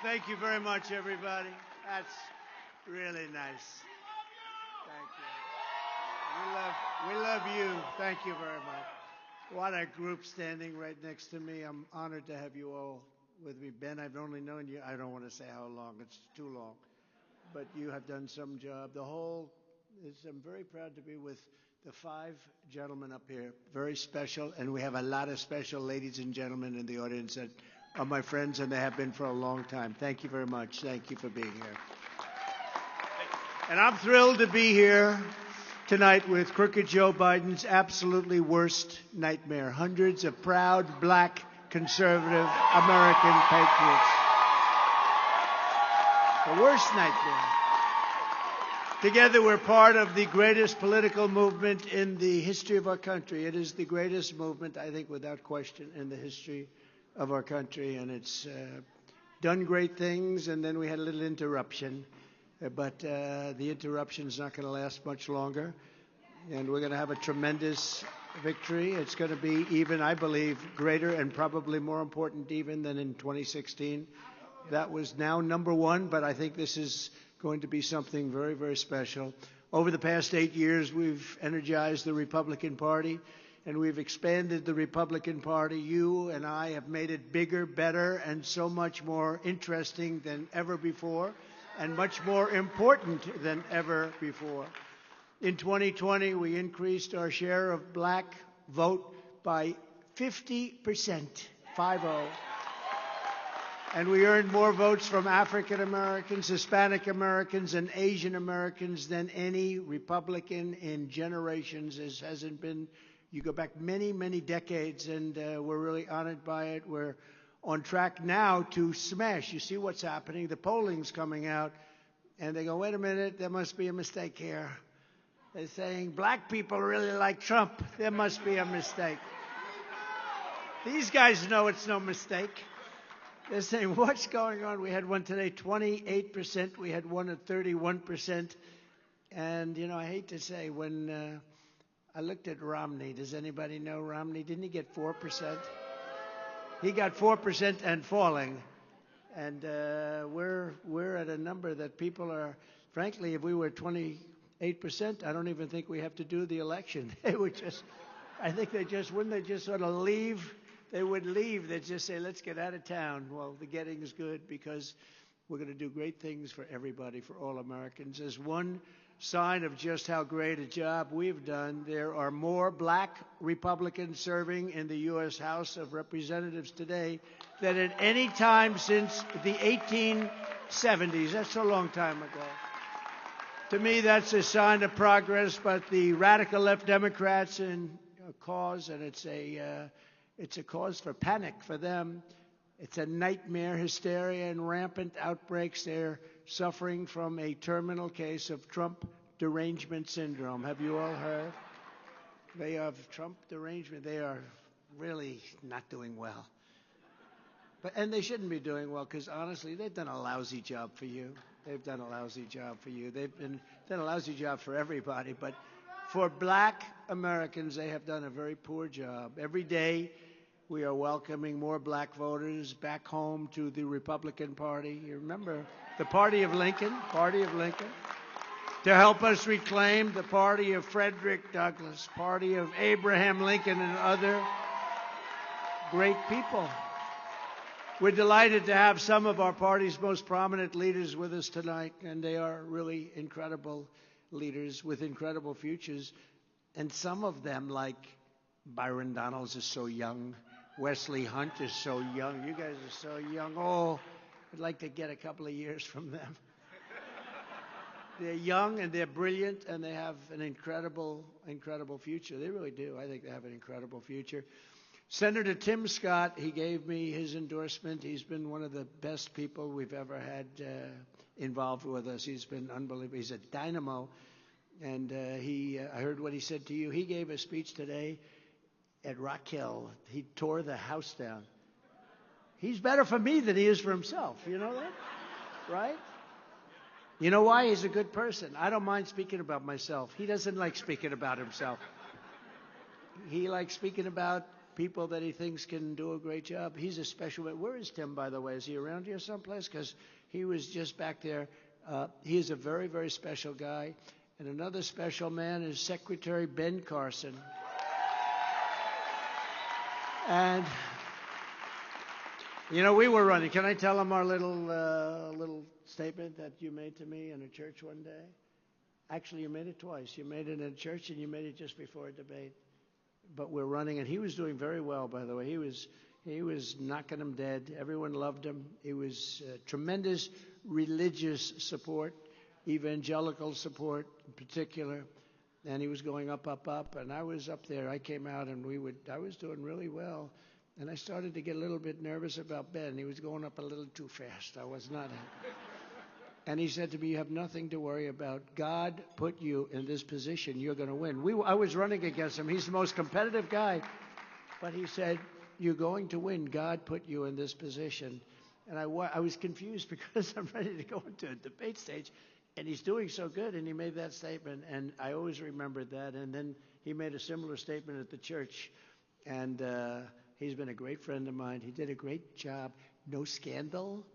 Thank you very much, everybody. That's really nice. Thank you. We love you. Thank you very much. What a group standing right next to me. I'm honored to have you all with me. Ben, I've only known you, I don't want to say how long. It's too long. But you have done some job. I'm very proud to be with the 5 gentlemen up here. Very special. And we have a lot of special ladies and gentlemen in the audience that are my friends, and they have been for a long time. Thank you very much. Thank you for being here. And I'm thrilled to be here tonight with crooked Joe Biden's absolutely worst nightmare. Hundreds of proud, black, conservative American patriots. The worst nightmare. Together, we're part of the greatest political movement in the history of our country. It is the greatest movement, I think, without question, in the history of our country. And it's done great things, and then we had a little interruption. But the interruption's not going to last much longer. And we're going to have a tremendous victory. It's going to be even, I believe, greater and probably more important even than in 2016. That was now number 1, but I think this is going to be something very, very special. Over the past 8 years, we've energized the Republican Party, and we've expanded the Republican Party. You and I have made it bigger, better, and so much more interesting than ever before, and much more important than ever before. In 2020, we increased our share of black vote by 50%, 50. And we earned more votes from African Americans, Hispanic Americans, and Asian Americans than any Republican in generations. This hasn't been, you go back many, many decades, and we're really honored by it. We're on track now to smash. You see what's happening. The polling's coming out, and they go, wait a minute, there must be a mistake here. They're saying black people really like Trump. There must be a mistake. These guys know it's no mistake. They're saying, what's going on? We had one today, 28%. We had one at 31%. And, you know, I hate to say, when I looked at Romney, does anybody know Romney? Didn't he get 4%? He got 4% and falling. And we're at a number that people are, frankly, if we were 28%, I don't even think we have to do the election. They would just, I think wouldn't they just sort of leave? They would leave. They'd just say, let's get out of town. Well, the getting is good because we're going to do great things for everybody, for all Americans. As one sign of just how great a job we've done, there are more black Republicans serving in the U.S. House of Representatives today than at any time since the 1870s. That's a long time ago. To me, that's a sign of progress, but the radical left Democrats in a cause, and it's a cause for panic for them. It's a nightmare, hysteria, and rampant outbreaks. They're suffering from a terminal case of Trump derangement syndrome. Have you all heard? They have Trump derangement. They are really not doing well. And they shouldn't be doing well because, honestly, they've done a lousy job for you. They've done a lousy job for you. They've done a lousy job for everybody. But for black Americans, they have done a very poor job. Every day, we are welcoming more black voters back home to the Republican Party. You remember the Party of Lincoln, to help us reclaim the party of Frederick Douglass, party of Abraham Lincoln and other great people. We're delighted to have some of our party's most prominent leaders with us tonight, and they are really incredible leaders with incredible futures. And some of them, like Byron Donalds, is so young. Wesley Hunt is so young. You guys are so young. Oh, I'd like to get a couple of years from them. They're young and they're brilliant and they have an incredible, incredible future. They really do. I think they have an incredible future. Senator Tim Scott, he gave me his endorsement. He's been one of the best people we've ever had involved with us. He's been unbelievable. He's a dynamo. And I heard what he said to you. He gave a speech today at Rock Hill. He tore the house down. He's better for me than he is for himself. You know that? Right? You know why? He's a good person. I don't mind speaking about myself. He doesn't like speaking about himself. He likes speaking about people that he thinks can do a great job. He's a special man. Where is Tim, by the way? Is he around here someplace? Because he was just back there. He is a very, very special guy. And another special man is Secretary Ben Carson. And, you know, we were running. Can I tell him our little statement that you made to me in a church one day? Actually, you made it twice. You made it in a church and you made it just before a debate. But we're running, and he was doing very well, by the way. He was knocking them dead. Everyone loved him. He was tremendous religious support, evangelical support in particular. And he was going up, up, up. And I was up there. I came out, and I was doing really well. And I started to get a little bit nervous about Ben. He was going up a little too fast. I was not happy. And he said to me, you have nothing to worry about. God put you in this position. You're going to win. I was running against him. He's the most competitive guy. But he said, you're going to win. God put you in this position. And I was confused because I'm ready to go into a debate stage. And he's doing so good. And he made that statement. And I always remembered that. And then he made a similar statement at the church. And he's been a great friend of mine. He did a great job. No scandal.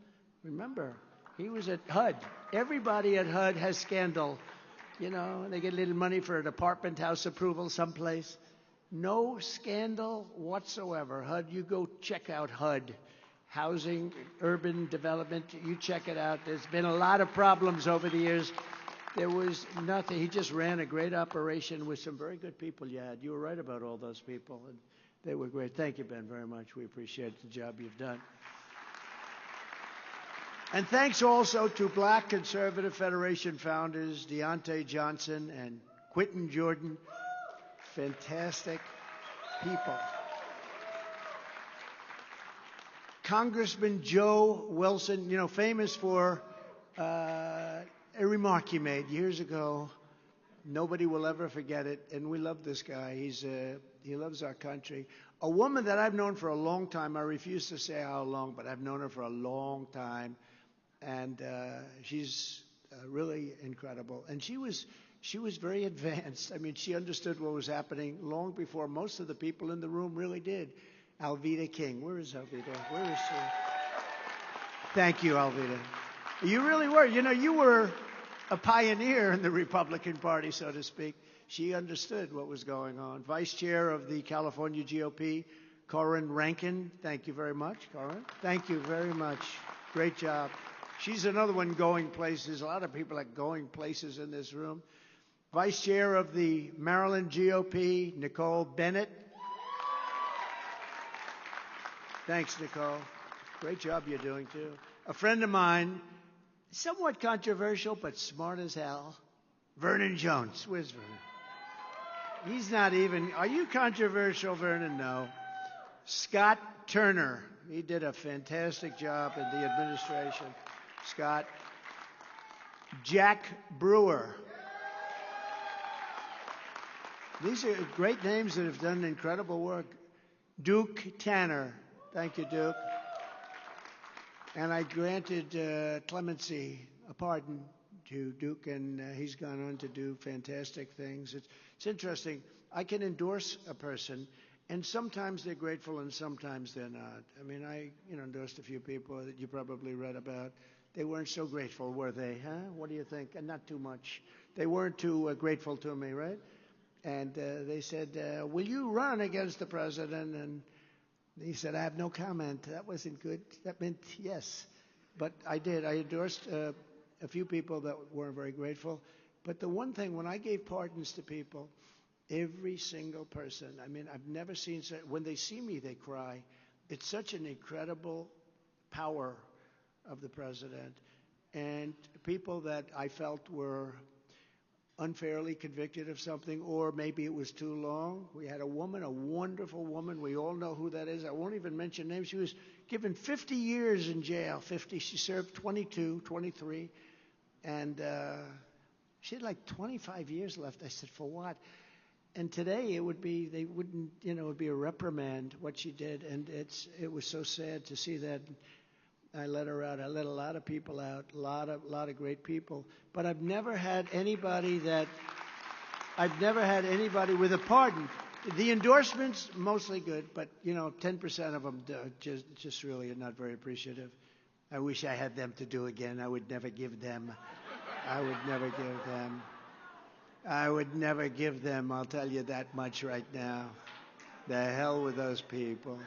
Remember, he was at HUD. Everybody at HUD has scandal. You know, they get a little money for an apartment house approval someplace. No scandal whatsoever. HUD, you go check out HUD. Housing, urban development, you check it out. There's been a lot of problems over the years. There was nothing. He just ran a great operation with some very good people you had. You were right about all those people, and they were great. Thank you, Ben, very much. We appreciate the job you've done. And thanks also to Black Conservative Federation founders Deontay Johnson and Quentin Jordan. Fantastic people. Congressman Joe Wilson, you know, famous for a remark he made years ago. Nobody will ever forget it, and we love this guy. He loves our country. A woman that I've known for a long time. I refuse to say how long, but I've known her for a long time, and she's really incredible. And she was very advanced. I mean, she understood what was happening long before most of the people in the room really did. Alveda King. Where is Alveda? Where is she? Thank you, Alveda. You really were. You know, you were a pioneer in the Republican Party, so to speak. She understood what was going on. Vice Chair of the California GOP, Corinne Rankin. Thank you very much, Corinne. Thank you very much. Great job. She's another one going places. A lot of people are going places in this room. Vice Chair of the Maryland GOP, Nicole Bennett. Thanks, Nicole. Great job you're doing, too. A friend of mine, somewhat controversial, but smart as hell, Vernon Jones. Where's Vernon? He's not even. Are you controversial, Vernon? No. Scott Turner. He did a fantastic job in the administration. Scott. Jack Brewer. These are great names that have done incredible work. Duke Tanner. Thank you, Duke. And I granted clemency, a pardon to Duke, and he's gone on to do fantastic things. It's interesting. I can endorse a person, and sometimes they're grateful and sometimes they're not. I mean, I endorsed a few people that you probably read about. They weren't so grateful, were they? Huh? What do you think? And not too much. They weren't too grateful to me, right? And they said, will you run against the president? And he said, I have no comment. That wasn't good. That meant yes. But I did. I endorsed a few people that weren't very grateful. But the one thing, when I gave pardons to people, every single person, I mean, I've never seen, when they see me, they cry. It's such an incredible power of the president. And people that I felt were unfairly convicted of something, or maybe it was too long. We had a woman, a wonderful woman. We all know who that is. I won't even mention names. She was given 50 years in jail. 50. She served 22, 23. And she had like 25 years left. I said, for what? And today it would be, they wouldn't, it would be a reprimand, what she did. And it was so sad to see that. I let her out. I let a lot of people out, a lot of great people. But I've never had anybody with a pardon. The endorsements, mostly good, but, 10% of them just really are not very appreciative. I wish I had them to do again. I would never give them. I would never give them. I would never give them, I'll tell you that much right now. The hell with those people.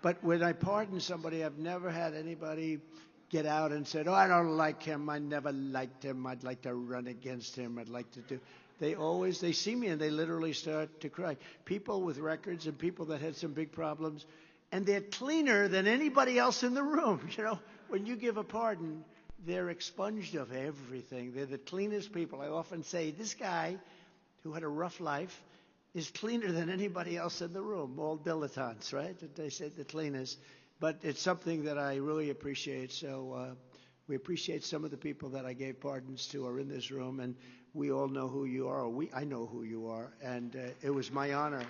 But when I pardon somebody, I've never had anybody get out and said, oh, I don't like him. I never liked him. I'd like to run against him. I'd like to do. They see me and they literally start to cry. People with records and people that had some big problems, and they're cleaner than anybody else in the room. When you give a pardon, they're expunged of everything. They're the cleanest people. I often say, this guy who had a rough life is cleaner than anybody else in the room. All dilettantes, right? They say the cleanest. But it's something that I really appreciate. So we appreciate some of the people that I gave pardons to are in this room, and we all know who you are. I know who you are, and it was my honor.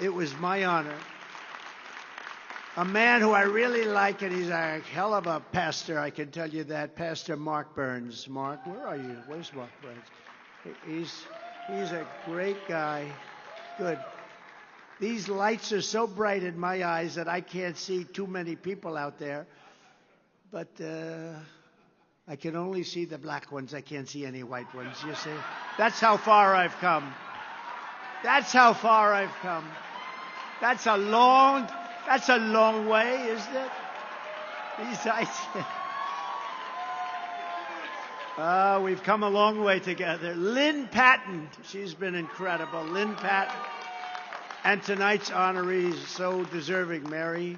It was my honor. A man who I really like, and he's a hell of a pastor, I can tell you that, Pastor Mark Burns. Mark, where are you? Where's Mark Burns? He's a great guy. Good. These lights are so bright in my eyes that I can't see too many people out there. But I can only see the black ones. I can't see any white ones, you see. That's how far I've come. That's how far I've come. That's a long way, isn't it? These lights. We've come a long way together. Lynn Patton, she's been incredible. Lynn Patton. And tonight's honorees, so deserving, Mary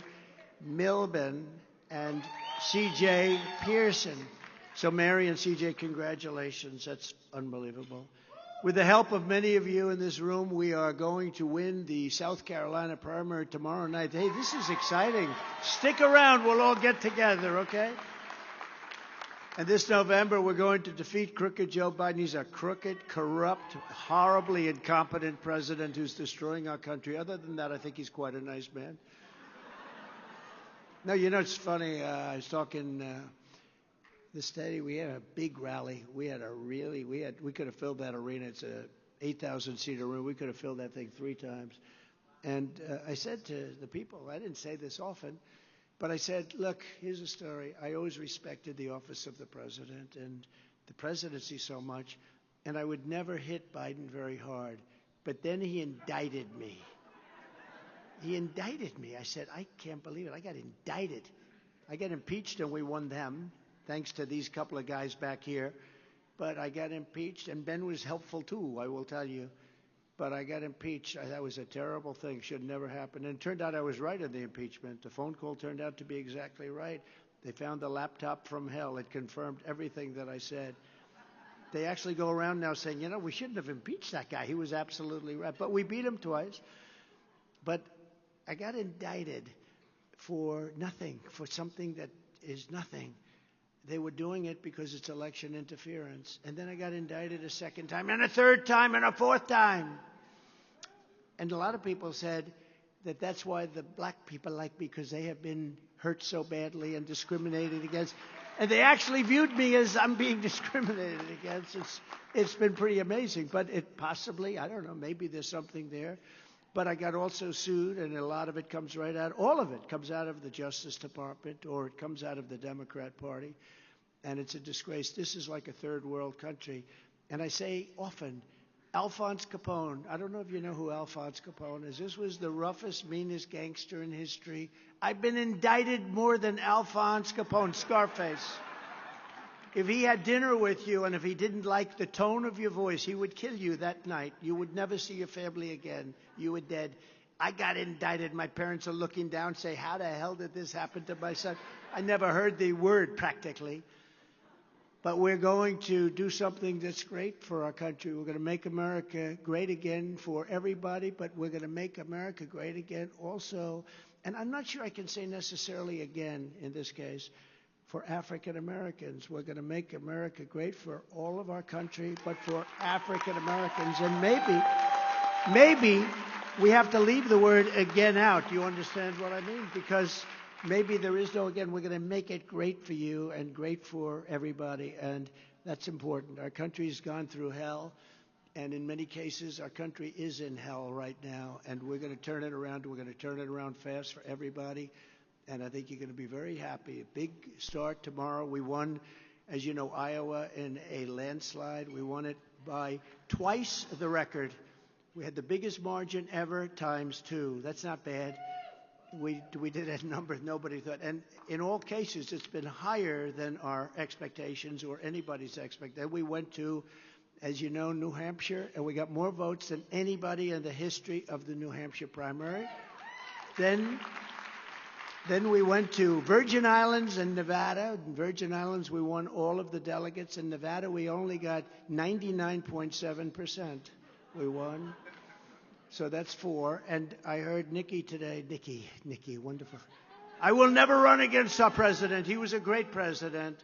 Milben and C.J. Pearson. So Mary and C.J., congratulations. That's unbelievable. With the help of many of you in this room, we are going to win the South Carolina primary tomorrow night. Hey, this is exciting. Stick around. We'll all get together, okay? And this November, we're going to defeat crooked Joe Biden. He's a crooked, corrupt, horribly incompetent president who's destroying our country. Other than that, I think he's quite a nice man. No, it's funny. I was talking this day. We had a big rally. We could have filled that arena. It's a 8,000-seat arena. We could have filled that thing 3 times. And I said to the people, I didn't say this often, but I said, look, here's a story. I always respected the office of the president and the presidency so much, and I would never hit Biden very hard. But then he indicted me. He indicted me. I said, I can't believe it. I got indicted. I got impeached, and we won them, thanks to these couple of guys back here. But I got impeached, and Ben was helpful too, I will tell you. But I got impeached. That was a terrible thing. Should never happen. And it turned out I was right on the impeachment. The phone call turned out to be exactly right. They found the laptop from hell. It confirmed everything that I said. They actually go around now saying, we shouldn't have impeached that guy. He was absolutely right. But we beat him twice. But I got indicted for nothing, for something that is nothing. They were doing it because it's election interference. And then I got indicted a second time, and a third time, and a fourth time. And a lot of people said that that's why the black people like me, because they have been hurt so badly and discriminated against. And they actually viewed me as I'm being discriminated against. It's been pretty amazing. But it possibly, I don't know, maybe there's something there. But I got also sued, and a lot of it comes right out. All of it comes out of the Justice Department, or it comes out of the Democrat Party. And it's a disgrace. This is like a third world country. And I say often, Alphonse Capone, I don't know if you know who Alphonse Capone is. This was the roughest, meanest gangster in history. I've been indicted more than Alphonse Capone, Scarface. If he had dinner with you and if he didn't like the tone of your voice, he would kill you that night. You would never see your family again. You were dead. I got indicted. My parents are looking down, say, how the hell did this happen to my son? I never heard the word practically. But we're going to do something that's great for our country. We're going to make America great again for everybody, but we're going to make America great again also. And I'm not sure I can say necessarily again in this case for African Americans. We're going to make America great for all of our country, but for African Americans. And maybe we have to leave the word again out. Do you understand what I mean? Because maybe there is no again. We're going to make it great for you and great for everybody, and that's important. Our country's gone through hell, And in many cases, our country is in hell right now, and we're going to turn it around. We're going to turn it around fast for everybody, and I think you're going to be very happy. A big start tomorrow. We won, as you know, Iowa in a landslide. We won it by twice the record. We had the biggest margin ever times 2. That's not bad. We did a number nobody thought. And in all cases, it's been higher than our expectations or anybody's expectation. We went to, as you know, New Hampshire, and we got more votes than anybody in the history of the New Hampshire primary. Then we went to Virgin Islands and Nevada. In Virgin Islands, we won all of the delegates. In Nevada, we only got 99.7%. We won. So that's 4. And I heard Nikki today. Nikki, wonderful. I will never run against our president. He was a great president.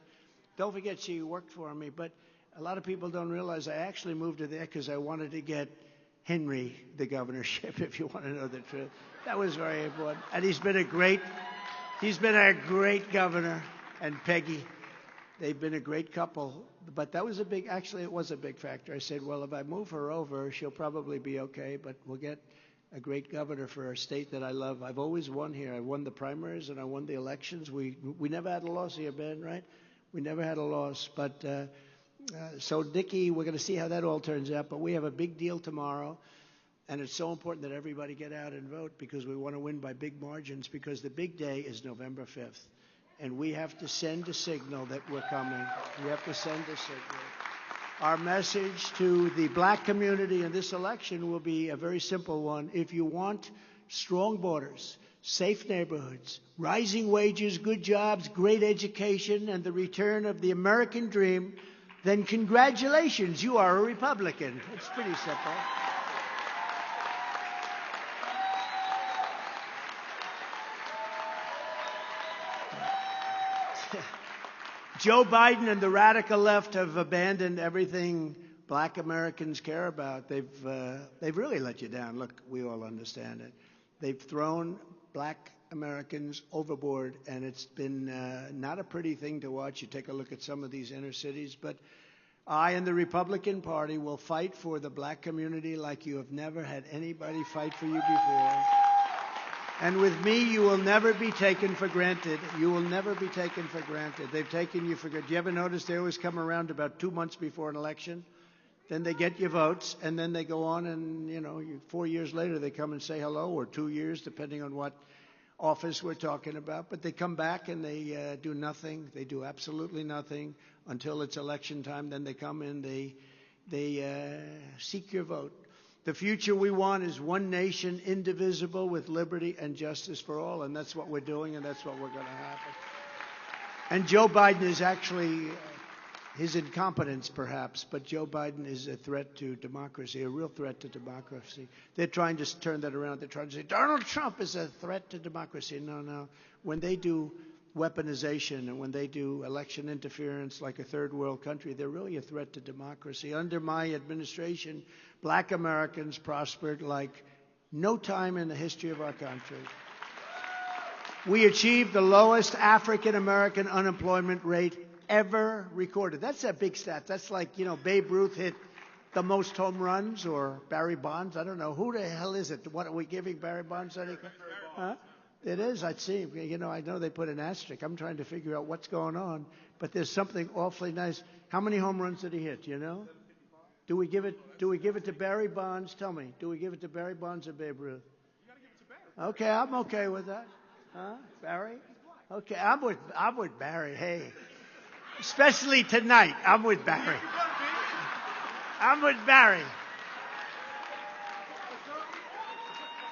Don't forget, she worked for me. But a lot of people don't realize I actually moved to there because I wanted to get Henry the governorship, if you want to know the truth. That was very important. And he's been a great governor. And Peggy, they've been a great couple. But that was it was a big factor. I said, well, if I move her over, she'll probably be okay, but we'll get a great governor for a state that I love. I've always won here. I won the primaries and I won the elections. We never had a loss here, Ben, right? We never had a loss. But so, Nikki, we're going to see how that all turns out. But we have a big deal tomorrow. And it's so important that everybody get out and vote because we want to win by big margins because the big day is November 5th. And we have to send a signal that we're coming. We have to send a signal. Our message to the black community in this election will be a very simple one. If you want strong borders, safe neighborhoods, rising wages, good jobs, great education, and the return of the American dream, then congratulations, you are a Republican. It's pretty simple. Joe Biden and the radical left have abandoned everything black Americans care about. They've really let you down. Look, we all understand it. They've thrown black Americans overboard, and it's been not a pretty thing to watch. You take a look at some of these inner cities, but I and the Republican Party will fight for the black community like you have never had anybody fight for you before. And with me, you will never be taken for granted. You will never be taken for granted. They've taken you for granted. Do you ever notice they always come around about 2 months before an election? Then they get your votes, and then they go on, and, 4 years later, they come and say hello, or 2 years, depending on what office we're talking about. But they come back, and they do nothing. They do absolutely nothing until it's election time. Then they come in, they seek your vote. The future we want is one nation, indivisible, with liberty and justice for all. And that's what we're doing, and that's what we're going to happen. And Joe Biden is actually, his incompetence perhaps, but Joe Biden is a threat to democracy, a real threat to democracy. They're trying to turn that around. They're trying to say, Donald Trump is a threat to democracy. No. When they do weaponization and when they do election interference like a third world country, they're really a threat to democracy. Under my administration, black Americans prospered like no time in the history of our country. We achieved the lowest African American unemployment rate ever recorded. That's a big stat. That's like, Babe Ruth hit the most home runs, or Barry Bonds. I don't know. Who the hell is it? What are we giving Barry Bonds any? Huh? It is, I'd see. I know they put an asterisk. I'm trying to figure out what's going on. But there's something awfully nice. How many home runs did he hit, Do we give it to Barry Bonds? Tell me. Do we give it to Barry Bonds or Babe Ruth? You got to give it to Barry. Okay, I'm okay with that. Huh? Barry? Okay, I'm with Barry. Hey. Especially tonight. I'm with Barry. I'm with Barry.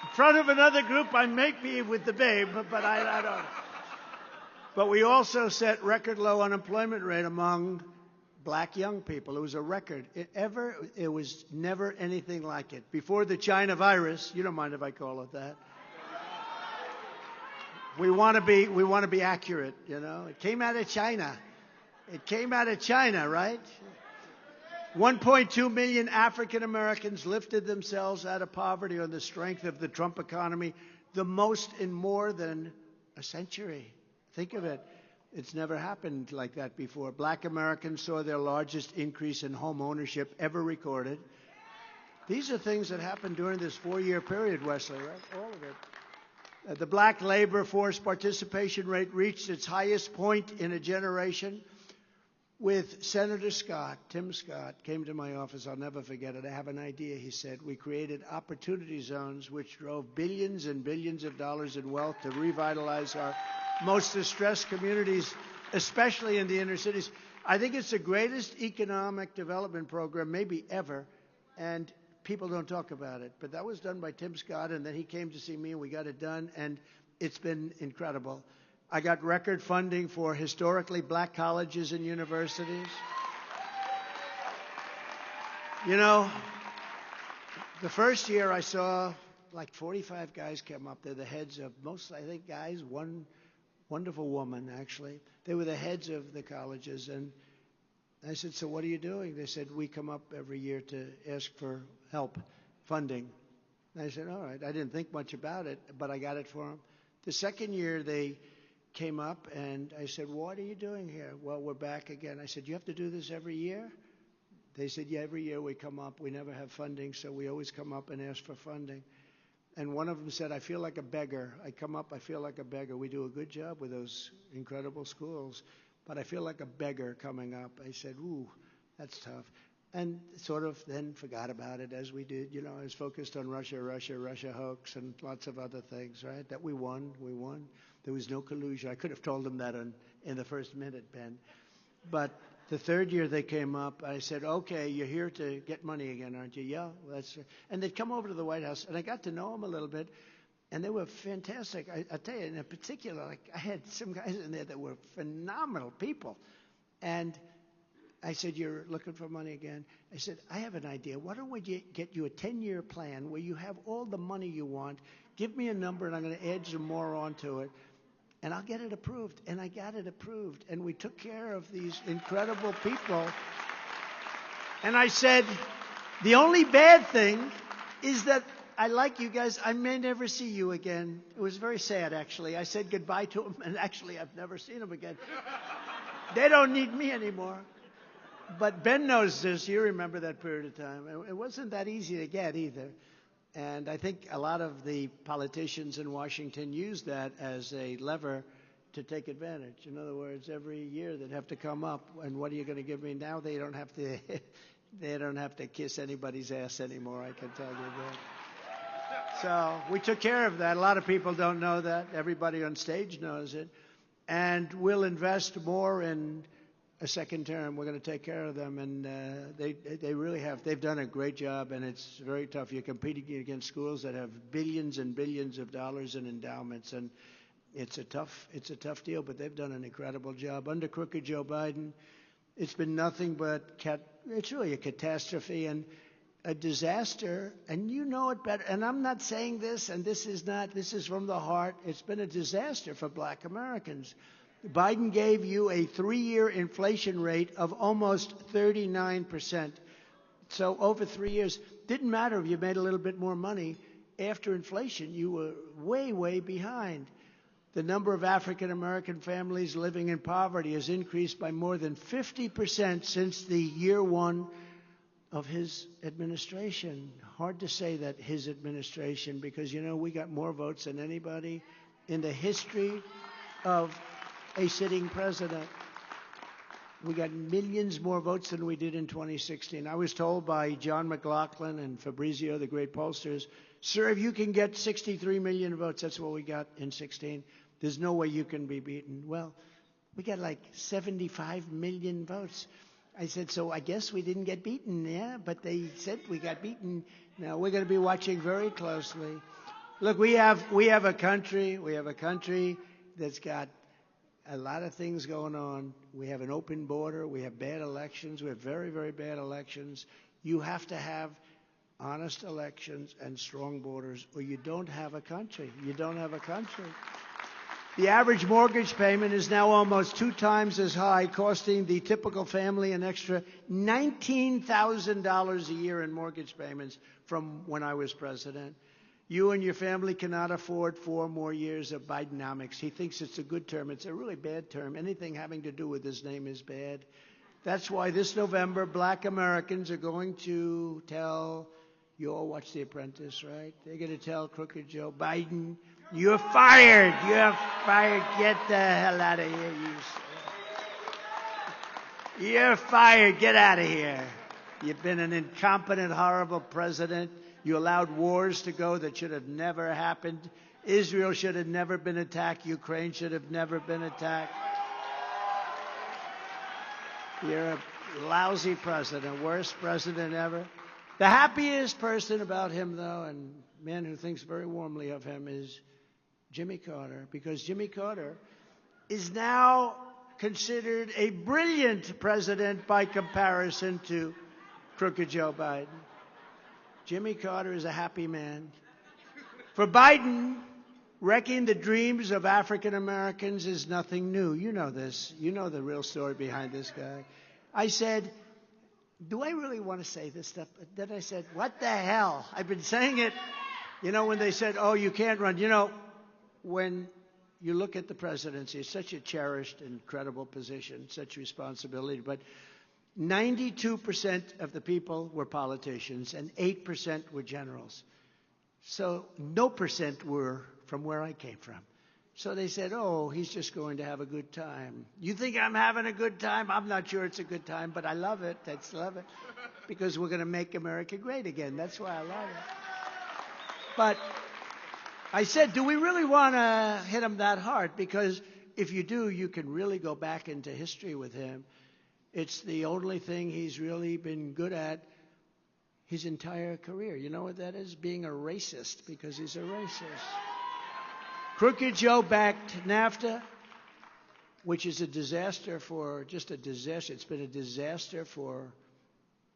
In front of another group, I may be with the Babe, but I don't. But we also set record low unemployment rate among black young people. It was a record. It was never anything like it. Before the China virus, you don't mind if I call it that. We want to be accurate, It came out of China. It came out of China, right? 1.2 million African Americans lifted themselves out of poverty on the strength of the Trump economy, the most in more than a century. Think of it. It's never happened like that before. Black Americans saw their largest increase in home ownership ever recorded. These are things that happened during this 4-year period, Wesley, right? All of it. The black labor force participation rate reached its highest point in a generation with Senator Scott. Tim Scott came to my office. I'll never forget it. I have an idea, he said. We created opportunity zones which drove billions and billions of dollars in wealth to revitalize our most distressed communities, especially in the inner cities. I think it's the greatest economic development program maybe ever, and people don't talk about it. But that was done by Tim Scott, and then he came to see me, and we got it done, and it's been incredible. I got record funding for historically black colleges and universities. You know, the first year I saw like 45 guys come up. They're the heads of most, I think, guys, one wonderful woman, actually. They were the heads of the colleges. And I said, so what are you doing? They said, we come up every year to ask for help, funding. And I said, all right. I didn't think much about it, but I got it for them. The second year they came up, and I said, what are you doing here? Well, we're back again. I said, you have to do this every year? They said, yeah, every year we come up. We never have funding, so we always come up and ask for funding. And one of them said, I feel like a beggar. I come up, I feel like a beggar. We do a good job with those incredible schools, but I feel like a beggar coming up. I said, ooh, that's tough. And sort of then forgot about it as we did. You know, I was focused on Russia hoax, and lots of other things, right? That we won. There was no collusion. I could have told them that in the first minute, Ben. But the third year they came up, I said, okay, you're here to get money again, aren't you? Yeah, that's. And they'd come over to the White House, and I got to know them a little bit, and they were fantastic. I tell you, in particular, like I had some guys in there that were phenomenal people. And I said, you're looking for money again? I said, I have an idea. Why don't we get you a 10-year plan where you have all the money you want? Give me a number, and I'm going to add some more onto it, and I'll get it approved. And I got it approved, and we took care of these incredible people. And I said, the only bad thing is that I like you guys. I may never see you again. It was very sad, actually. I said goodbye to them, and actually I've never seen them again. They don't need me anymore. But Ben knows this. You remember that period of time. It wasn't that easy to get either. And I think a lot of the politicians in Washington used that as a lever to take advantage. In other words, every year they'd have to come up, and what are you going to give me now? They don't have to they don't have to kiss anybody's ass anymore, I can tell you that. So we took care of that. A lot of people don't know that. Everybody on stage knows it. And we'll invest more in a second term. We're going to take care of them, and they really have. They've done a great job, and it's very tough. You're competing against schools that have billions and billions of dollars in endowments, and it's a tough deal. But they've done an incredible job under crooked Joe Biden. It's been nothing but it's really a catastrophe and a disaster, and you know it better. And I'm not saying this, and this is from the heart. It's been a disaster for Black Americans. Biden gave you a 3-year inflation rate of almost 39%. So over 3 years, didn't matter if you made a little bit more money. After inflation, you were way, way behind. The number of African-American families living in poverty has increased by more than 50% since the year one of his administration. Hard to say that his administration, because, you know, we got more votes than anybody in the history of a sitting president. We got millions more votes than we did in 2016. I was told by John McLaughlin and Fabrizio, the great pollsters, sir, if you can get 63 million votes, that's what we got in 16, there's no way you can be beaten. Well, we got like 75 million votes. I said, so I guess we didn't get beaten, yeah? But they said we got beaten. Now, we're going to be watching very closely. Look, we have a country that's got a lot of things going on. We have an open border. We have bad elections. We have very, very bad elections. You have to have honest elections and strong borders, or you don't have a country. You don't have a country. The average mortgage payment is now almost 2 times as high, costing the typical family an extra $19,000 a year in mortgage payments from when I was president. You and your family cannot afford 4 more years of Bidenomics. He thinks it's a good term. It's a really bad term. Anything having to do with his name is bad. That's why this November, Black Americans are going to tell You all watch The Apprentice, right? They're going to tell crooked Joe Biden, you're fired. You're fired. Get the hell out of here. You're fired. Get out of here. You've been an incompetent, horrible president. You allowed wars to go that should have never happened. Israel should have never been attacked. Ukraine should have never been attacked. You're a lousy president, worst president ever. The happiest person about him, though, and a man who thinks very warmly of him, is Jimmy Carter, because Jimmy Carter is now considered a brilliant president by comparison to crooked Joe Biden. Jimmy Carter is a happy man. For Biden, wrecking the dreams of African Americans is nothing new. You know this. You know the real story behind this guy. I said, do I really want to say this stuff? Then I said, what the hell? I've been saying it. You know, when they said, oh, you can't run. You know, when you look at the presidency, it's such a cherished, incredible position, such responsibility. But 92% of the people were politicians and 8% were generals. So no percent were from where I came from. So they said, oh, he's just going to have a good time. You think I'm having a good time? I'm not sure it's a good time, but I love it. I love it. Because we're going to make America great again. That's why I love it. But I said, do we really want to hit him that hard? Because if you do, you can really go back into history with him. It's the only thing he's really been good at his entire career. You know what that is? Being a racist, because he's a racist. Crooked Joe backed NAFTA, which is a disaster just a disaster. It's been a disaster for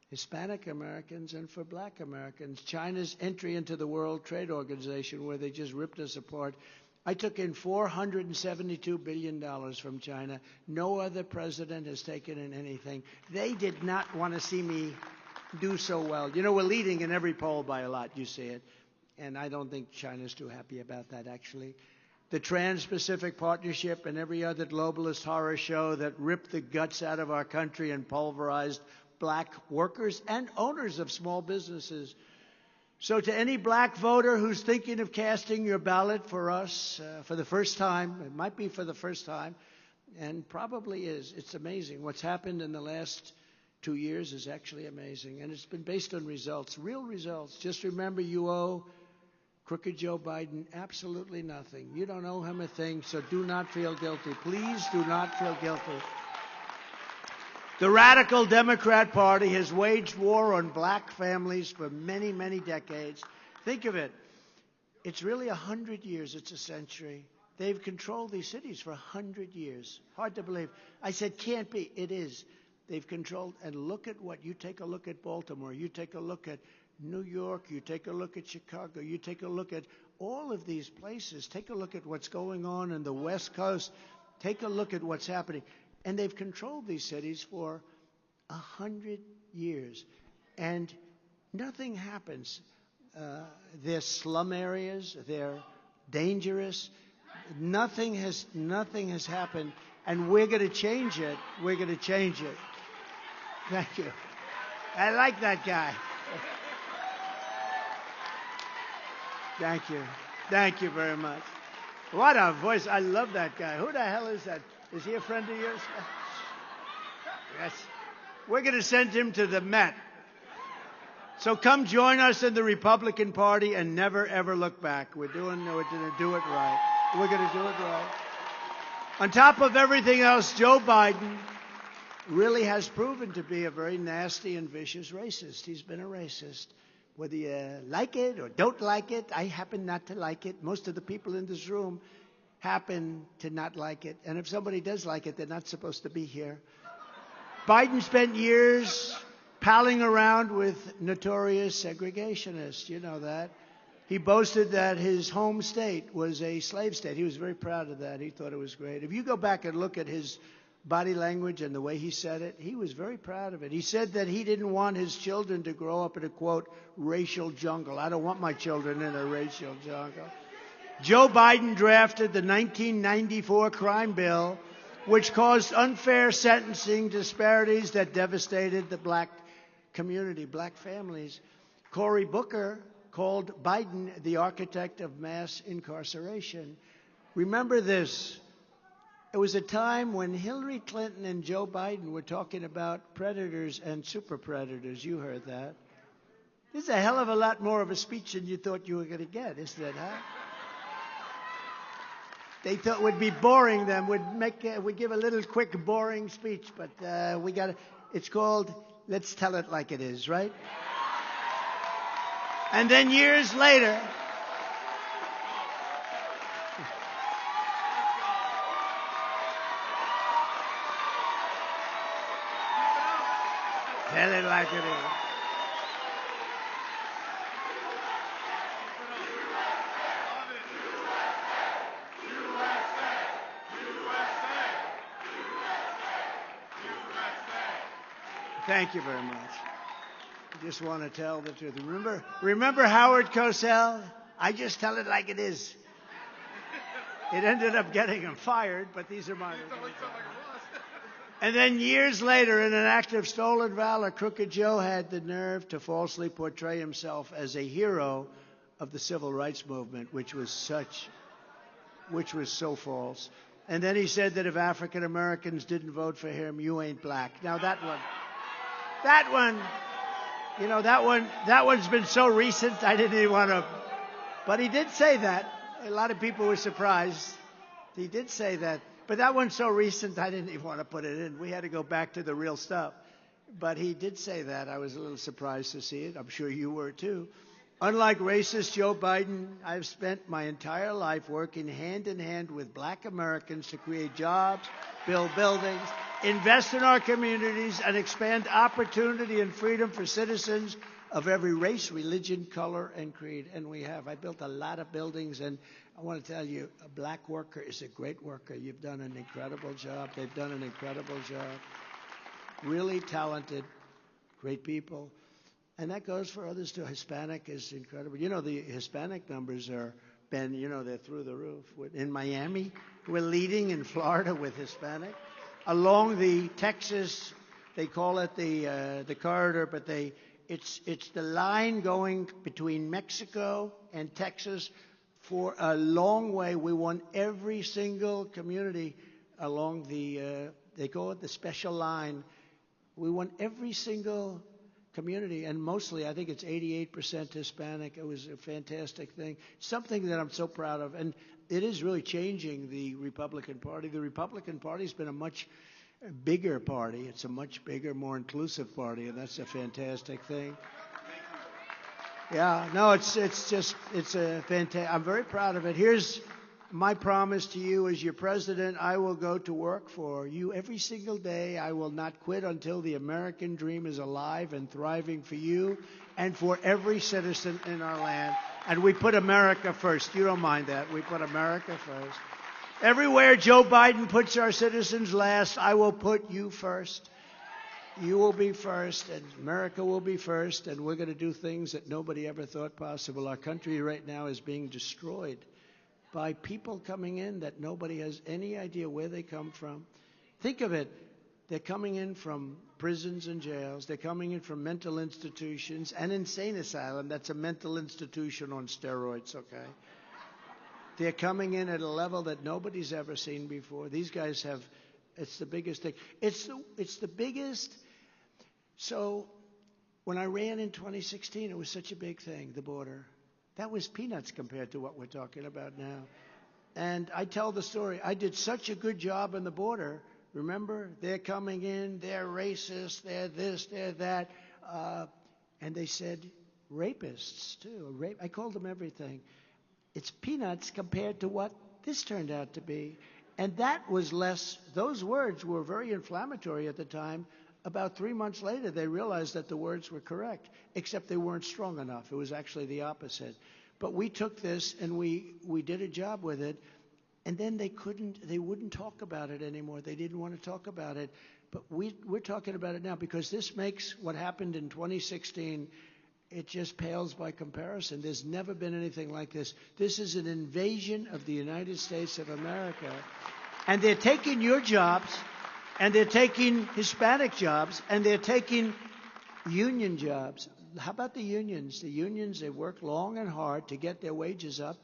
Hispanic Americans and for black Americans. China's entry into the World Trade Organization, where they just ripped us apart. I took in $472 billion from China. No other president has taken in anything. They did not want to see me do so well. You know, we're leading in every poll by a lot. You see it. And I don't think China's too happy about that, actually. The Trans-Pacific Partnership and every other globalist horror show that ripped the guts out of our country and pulverized black workers and owners of small businesses. So to any black voter who's thinking of casting your ballot for us for the first time, it might be for the first time, and probably is. It's amazing. What's happened in the last 2 years is actually amazing. And it's been based on results, real results. Just remember, you owe crooked Joe Biden absolutely nothing. You don't owe him a thing, so do not feel guilty. Please do not feel guilty. The radical Democrat Party has waged war on black families for many, many decades. Think of it. It's really 100 years. It's a century. They've controlled these cities for 100 years. Hard to believe. I said, can't be. It is. They've controlled. And look at what. You take a look at Baltimore. You take a look at New York. You take a look at Chicago. You take a look at all of these places. Take a look at what's going on in the West Coast. Take a look at what's happening. And they've controlled these cities for 100 years. And nothing happens. They're slum areas. They're dangerous. Nothing has happened. And we're going to change it. We're going to change it. Thank you. I like that guy. Thank you. Thank you very much. What a voice. I love that guy. Who the hell is that? Is he a friend of yours? Yes. We're going to send him to the Met. So come join us in the Republican Party and never, ever look back. We're going to do it right. We're going to do it right. On top of everything else, Joe Biden really has proven to be a very nasty and vicious racist. He's been a racist. Whether you like it or don't like it, I happen not to like it. Most of the people in this room happen to not like it. And if somebody does like it, they're not supposed to be here. Biden spent years palling around with notorious segregationists. You know that. He boasted that his home state was a slave state. He was very proud of that. He thought it was great. If you go back and look at his body language and the way he said it, he was very proud of it. He said that he didn't want his children to grow up in a, quote, racial jungle. I don't want my children in a racial jungle. Joe Biden drafted the 1994 crime bill, which caused unfair sentencing disparities that devastated the black community, black families. Cory Booker called Biden the architect of mass incarceration. Remember this. It was a time when Hillary Clinton and Joe Biden were talking about predators and super predators. You heard that. This is a hell of a lot more of a speech than you thought you were going to get, isn't it, huh? They thought it would be boring. Them would give a little quick, boring speech, but we got. It's called "Let's Tell It Like It Is," right? And then years later, tell it like it is. Thank you very much. I just want to tell the truth. Remember Howard Cosell? I just tell it like it is. It ended up getting him fired, but these are my words. And then years later, in an act of stolen valor, Crooked Joe had the nerve to falsely portray himself as a hero of the civil rights movement, which was so false. And then he said that if African Americans didn't vote for him, you ain't black. Now that one's been so recent, I didn't even want to. But he did say that. A lot of people were surprised. He did say that. But that one's so recent, I didn't even want to put it in. We had to go back to the real stuff. But he did say that. I was a little surprised to see it. I'm sure you were too. Unlike racist Joe Biden, I've spent my entire life working hand in hand with black Americans to create jobs, build buildings, invest in our communities, and expand opportunity and freedom for citizens of every race, religion, color, and creed. And we have. I built a lot of buildings, and I want to tell you, a black worker is a great worker. You've done an incredible job. They've done an incredible job. Really talented, great people. And that goes for others too. Hispanic is incredible. You know, the Hispanic numbers are, Ben, they're through the roof. In Miami, we're leading in Florida with Hispanic. Along the Texas, they call it the corridor, but it's the line going between Mexico and Texas for a long way. We won every single community along they call it the special line. We won every single community, and mostly, I think it's 88% Hispanic. It was a fantastic thing, something that I'm so proud of, and it is really changing the Republican Party. The Republican Party's been a much bigger party. It's a much bigger, more inclusive party, and that's a fantastic thing. Yeah, no, it's a fantastic. I'm very proud of it. Here's my promise to you as your president. I will go to work for you every single day. I will not quit until the American dream is alive and thriving for you and for every citizen in our land. And we put America first. You don't mind that. We put America first. Everywhere Joe Biden puts our citizens last, I will put you first. You will be first, and America will be first, and we're going to do things that nobody ever thought possible. Our country right now is being destroyed by people coming in that nobody has any idea where they come from. Think of it. They're coming in from prisons and jails. They're coming in from mental institutions and insane asylum. That's a mental institution on steroids, okay? They're coming in at a level that nobody's ever seen before. These guys have, it's the biggest thing. It's the biggest. So when I ran in 2016, it was such a big thing, the border. That was peanuts compared to what we're talking about now. And I tell the story. I did such a good job on the border. Remember? They're coming in. They're racist. They're this. They're that. And they said rapists, too. I called them everything. It's peanuts compared to what this turned out to be. And that was less. Those words were very inflammatory at the time. About 3 months later, they realized that the words were correct, except they weren't strong enough. It was actually the opposite. But we took this and we did a job with it, and then they wouldn't talk about it anymore. They didn't want to talk about it. But we're talking about it now because this makes what happened in 2016, it just pales by comparison. There's never been anything like this. This is an invasion of the United States of America. And they're taking your jobs, and they're taking Hispanic jobs, and they're taking union jobs. how about the unions? The unions, they work long and hard to get their wages up,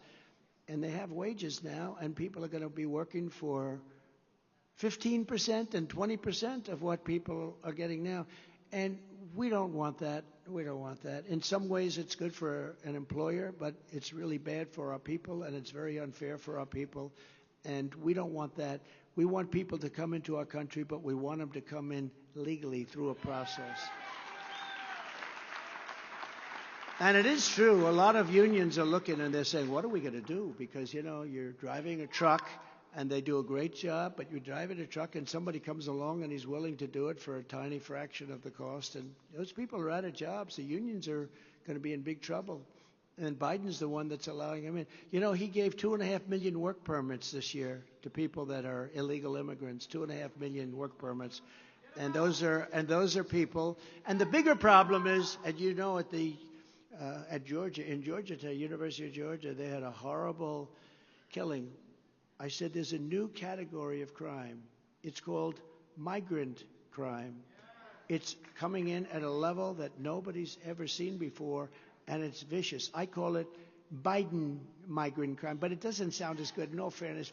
and they have wages now, and people are going to be working for 15% and 20% of what people are getting now. And we don't want that. We don't want that. In some ways, it's good for an employer, but it's really bad for our people, and it's very unfair for our people. And we don't want that. We want people to come into our country, but we want them to come in legally through a process. And it is true, a lot of unions are looking and they're saying, what are we going to do? Because, you know, you're driving a truck and they do a great job, but you're driving a truck and somebody comes along and he's willing to do it for a tiny fraction of the cost. And those people are out of jobs. The unions are going to be in big trouble. And Biden's the one that's allowing them in. You know, he gave 2.5 million work permits this year to people that are illegal immigrants, 2.5 million work permits. And those are people. And the bigger problem is, and you know, at Georgia, in Georgia, to University of Georgia, they had a horrible killing. I said there's a new category of crime. It's called migrant crime. It's coming in at a level that nobody's ever seen before, and it's vicious. I call it Biden migrant crime, but it doesn't sound as good. In all fairness,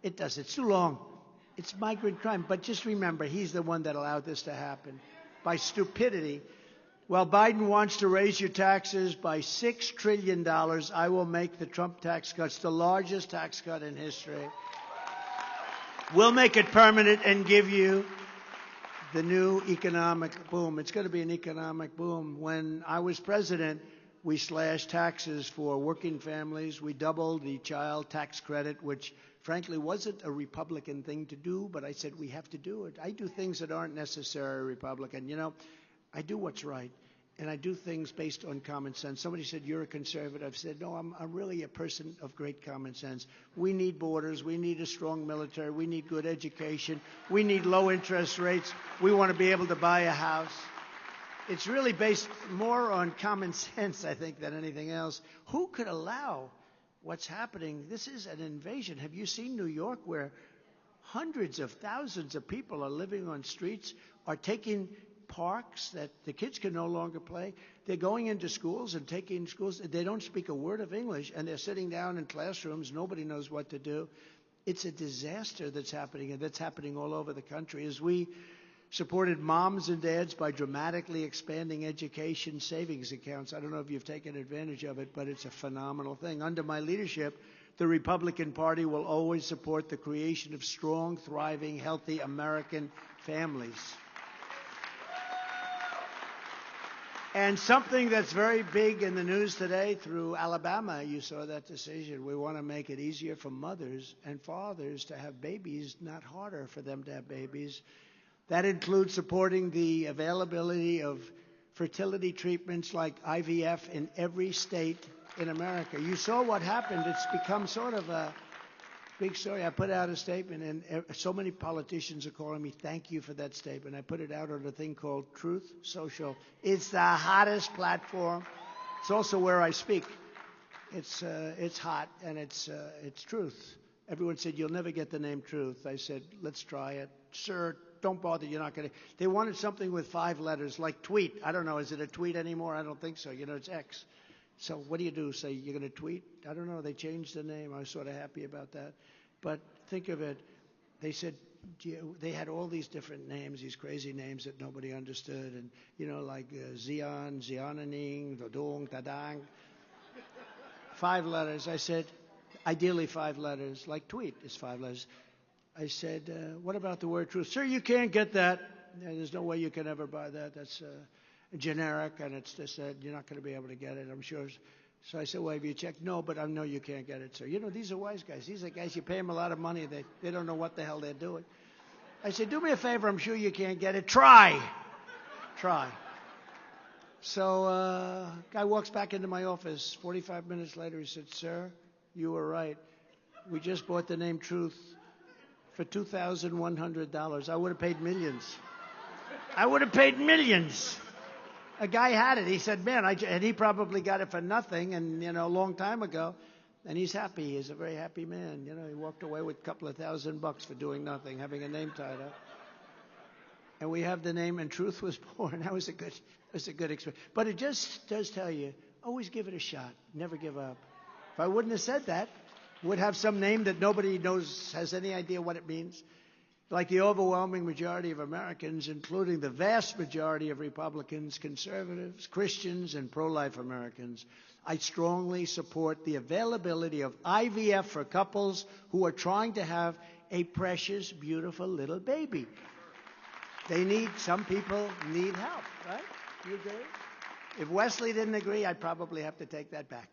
it does. It's too long. It's migrant crime. But just remember, he's the one that allowed this to happen by stupidity. Well, Biden wants to raise your taxes by $6 trillion. I will make the Trump tax cuts the largest tax cut in history. We'll make it permanent and give you the new economic boom. It's going to be an economic boom. When I was president, we slashed taxes for working families. We doubled the child tax credit, which frankly wasn't a Republican thing to do, but I said we have to do it. I do things that aren't necessarily Republican. You know, I do what's right, and I do things based on common sense. Somebody said, you're a conservative. I said, no, I'm really a person of great common sense. We need borders. We need a strong military. We need good education. We need low interest rates. We want to be able to buy a house. It's really based more on common sense, I think, than anything else. Who could allow what's happening? This is an invasion. Have you seen New York, where hundreds of thousands of people are living on streets, are taking parks that the kids can no longer play? They're going into schools and taking schools. They don't speak a word of English, and they're sitting down in classrooms. Nobody knows what to do. It's a disaster that's happening, and that's happening all over the country. As we supported moms and dads by dramatically expanding education savings accounts. I don't know if you've taken advantage of it, but it's a phenomenal thing. Under my leadership, the Republican Party will always support the creation of strong, thriving, healthy American families. And something that's very big in the news today, through Alabama, you saw that decision. We want to make it easier for mothers and fathers to have babies, not harder for them to have babies. That includes supporting the availability of fertility treatments like IVF in every state in America. You saw what happened. It's become sort of a big story. I put out a statement, and so many politicians are calling me, thank you for that statement. I put it out on a thing called Truth Social. It's the hottest platform. It's also where I speak. It's hot, and it's truth. Everyone said, you'll never get the name Truth. I said, let's try it. Sir, don't bother, you're not going to. They wanted something with 5 letters, like tweet. I don't know, is it a tweet anymore? I don't think so. You know, it's X. So what do you do? Say you're going to tweet? I don't know. They changed the name. I was sort of happy about that. But think of it. They said, they had all these different names, these crazy names that nobody understood. And, you know, like Zion, Ziananing, Dodong, Tadang. 5 letters. I said, ideally 5 letters, like tweet is 5 letters. I said, what about the word truth? Sir, you can't get that. There's no way you can ever buy that. That's generic, and it's just that you're not going to be able to get it, I'm sure. So I said, well, have you checked? No, but I know you can't get it, sir. You know, these are wise guys. These are guys, you pay them a lot of money. They don't know what the hell they're doing. I said, do me a favor. I'm sure you can't get it. Try. So guy walks back into my office. 45 minutes later, he said, sir, you were right. We just bought the name Truth for $2,100. I would have paid millions. A guy had it. He said, man, and he probably got it for nothing, and, you know, a long time ago. And he's happy. He's a very happy man. You know, he walked away with a couple of $1,000 for doing nothing, having a name tied up. And we have the name, and Truth was born. That was a It's a good experience. But it just does tell you, always give it a shot. Never give up. If I wouldn't have said that, would have some name that nobody knows, has any idea what it means. Like the overwhelming majority of Americans, including the vast majority of Republicans, conservatives, Christians, and pro-life Americans, I strongly support the availability of IVF for couples who are trying to have a precious, beautiful little baby. Some people need help, right? You agree? If Wesley didn't agree, I'd probably have to take that back.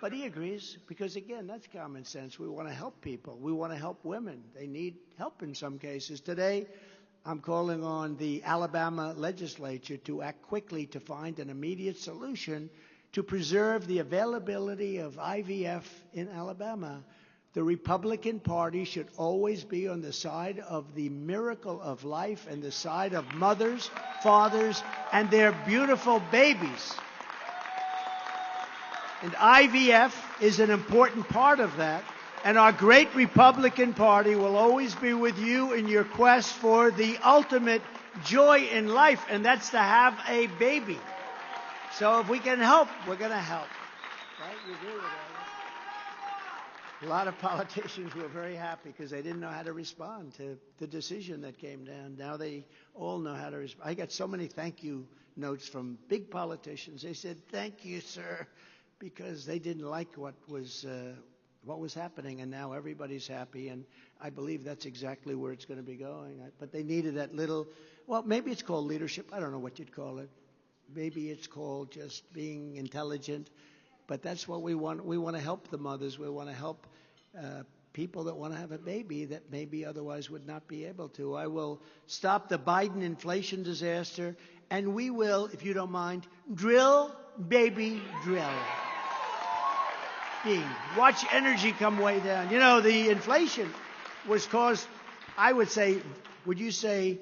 But he agrees because, again, that's common sense. We want to help people. We want to help women. They need help in some cases. Today, I'm calling on the Alabama legislature to act quickly to find an immediate solution to preserve the availability of IVF in Alabama. The Republican Party should always be on the side of the miracle of life and the side of mothers, fathers, and their beautiful babies. And IVF is an important part of that. And our great Republican Party will always be with you in your quest for the ultimate joy in life, and that's to have a baby. So if we can help, we're going to help. Right? You agree with that? A lot of politicians were very happy because they didn't know how to respond to the decision that came down. Now they all know how to respond. I got so many thank you notes from big politicians. They said, "Thank you, sir," because they didn't like what was happening, and now everybody's happy, and I believe that's exactly where it's going to be going. But they needed that little, well, maybe it's called leadership. I don't know what you'd call it. Maybe it's called just being intelligent, but that's what we want. We want to help the mothers. We want to help people that want to have a baby that maybe otherwise would not be able to. I will stop the Biden inflation disaster, and we will, if you don't mind, drill, baby, drill. Watch energy come way down. You know, the inflation was caused, I would say, would you say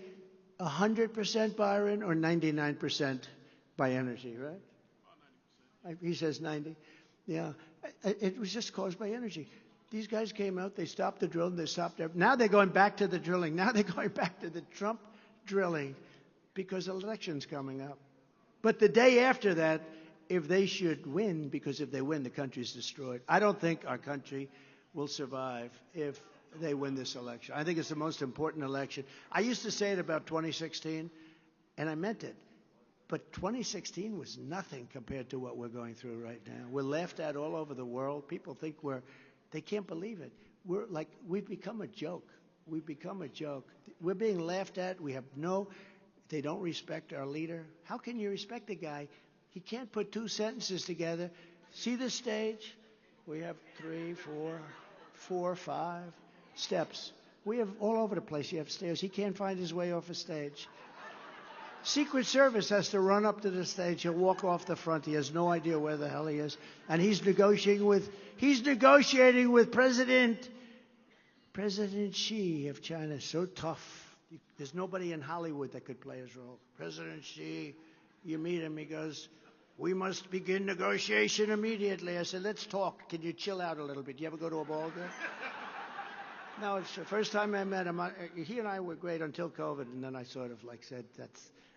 100%, Byron, or 99% by energy, right? He says 90. Yeah. It was just caused by energy. These guys came out, they stopped the drilling, they stopped everything. Now they're going back to the drilling. Now they're going back to the Trump drilling because election's coming up. But the day after that, if they should win, because if they win, the country's destroyed. I don't think our country will survive if they win this election. I think it's the most important election. I used to say it about 2016, and I meant it. But 2016 was nothing compared to what we're going through right now. We're laughed at all over the world. People think they can't believe it. We've become a joke. We've become a joke. We're being laughed at. They don't respect our leader. How can you respect a guy? He can't put two sentences together. See the stage? We have 3, 4, 5 steps. We have all over the place. You have stairs. He can't find his way off a stage. Secret Service has to run up to the stage. He'll walk off the front. He has no idea where the hell he is. And he's negotiating with President Xi of China. So tough. There's nobody in Hollywood that could play his role. President Xi, you meet him, he goes, "We must begin negotiation immediately." I said, "Let's talk. Can you chill out a little bit? You ever go to a ball game?" No, it's the first time I met him. He and I were great until COVID, and then I sort of said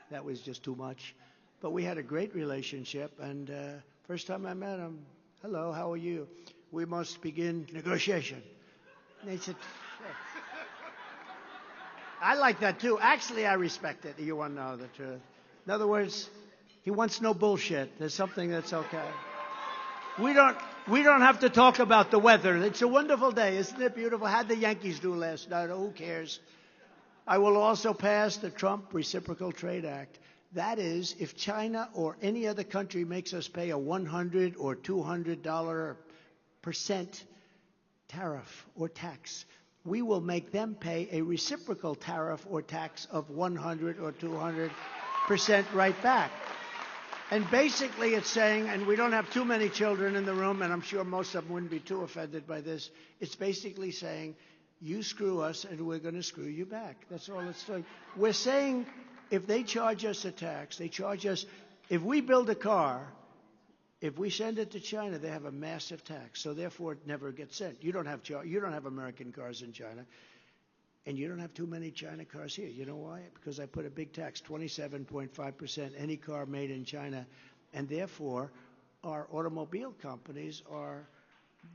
that was just too much. But we had a great relationship, and first time I met him, "Hello, how are you?" "We must begin negotiation." And they said, "Sure." I like that too. Actually, I respect it. You want to know the truth. In other words, he wants no bullshit. There's something that's okay. We don't have to talk about the weather. It's a wonderful day. Isn't it beautiful? How'd the Yankees do last night? Oh, who cares? I will also pass the Trump Reciprocal Trade Act. That is, if China or any other country makes us pay a $100 or $200% tariff or tax, we will make them pay a reciprocal tariff or tax of 100 or 200% right back. And basically it's saying, and we don't have too many children in the room, and I'm sure most of them wouldn't be too offended by this, it's basically saying, you screw us and we're going to screw you back. That's all it's doing. We're saying if they charge us a tax, they charge us, if we build a car, if we send it to China, they have a massive tax. So therefore it never gets sent. You don't have American cars in China. And you don't have too many China cars here. You know why? Because I put a big tax, 27.5%, any car made in China. And therefore, our automobile companies are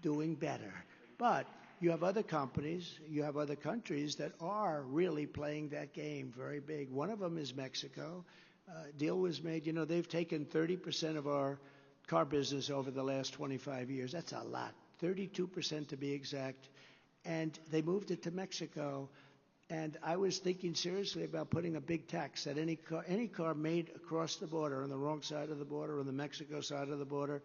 doing better. But you have other companies, you have other countries that are really playing that game very big. One of them is Mexico. Deal was made, they've taken 30% of our car business over the last 25 years. That's a lot, 32% to be exact. And they moved it to Mexico. And I was thinking seriously about putting a big tax that any car made across the border, on the wrong side of the border, on the Mexico side of the border,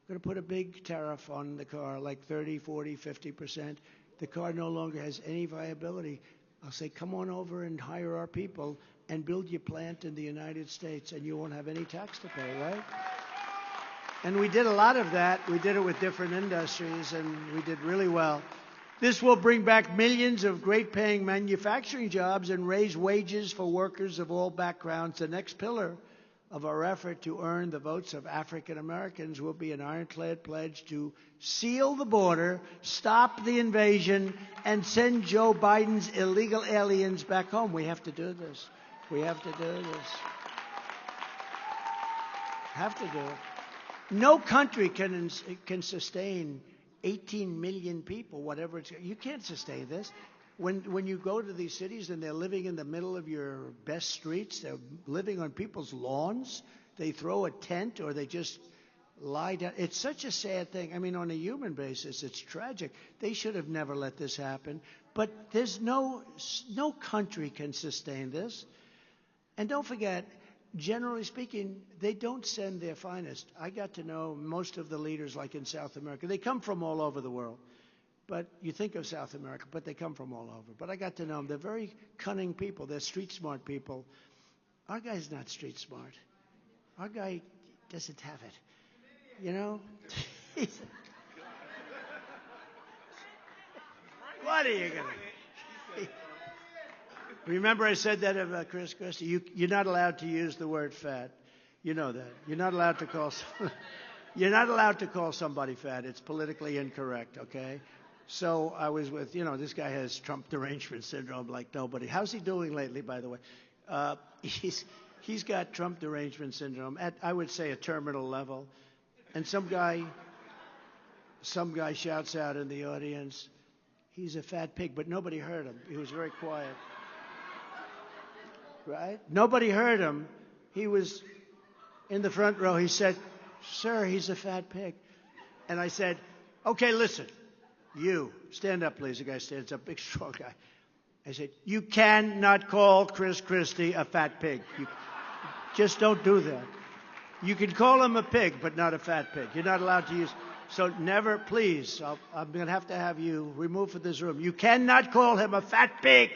going to put a big tariff on the car, like 30, 40, 50%. The car no longer has any viability. I'll say, come on over and hire our people and build your plant in the United States, and you won't have any tax to pay, right? And we did a lot of that. We did it with different industries, and we did really well. This will bring back millions of great-paying manufacturing jobs and raise wages for workers of all backgrounds. The next pillar of our effort to earn the votes of African Americans will be an ironclad pledge to seal the border, stop the invasion, and send Joe Biden's illegal aliens back home. We have to do this. We have to do this. Have to do it. No country can sustain 18 million people, whatever it's. You can't sustain this. When you go to these cities and they're living in the middle of your best streets, they're living on people's lawns, they throw a tent or they just lie down. It's such a sad thing. I mean, on a human basis, it's tragic. They should have never let this happen. But there's no country can sustain this. And don't forget, generally speaking, they don't send their finest. I got to know most of the leaders, like in South America. They come from all over the world. But you think of South America, but they come from all over. But I got to know them. They're very cunning people. They're street smart people. Our guy's not street smart. Our guy doesn't have it. What are you going to... Remember I said that about Chris Christie? You're not allowed to use the word fat. You know that. You're not allowed to call... You're not allowed to call somebody fat. It's politically incorrect, okay? So I was with, this guy has Trump derangement syndrome like nobody. How's he doing lately, by the way? He's got Trump derangement syndrome at, I would say, a terminal level. And some guy shouts out in the audience, he's a fat pig, but nobody heard him. He was very quiet. Right? Nobody heard him. He was in the front row. He said, sir, he's a fat pig. And I said, okay, listen. You, stand up, please. The guy stands up, big, strong guy. I said, you cannot call Chris Christie a fat pig. You just don't do that. You can call him a pig, but not a fat pig. You're not allowed to use... So never, please, I'm going to have you removed from this room. You cannot call him a fat pig.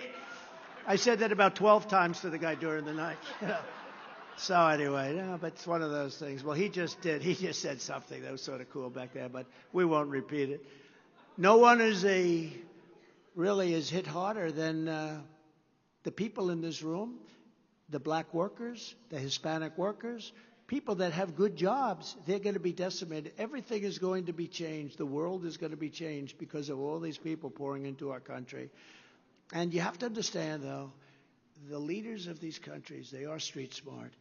I said that about 12 times to the guy during the night. So anyway, but it's one of those things. Well, he just did. He just said something that was sort of cool back there, but we won't repeat it. No one really is hit harder than the people in this room, the black workers, the Hispanic workers, people that have good jobs. They're going to be decimated. Everything is going to be changed. The world is going to be changed because of all these people pouring into our country. And you have to understand, though, the leaders of these countries, they are street smart.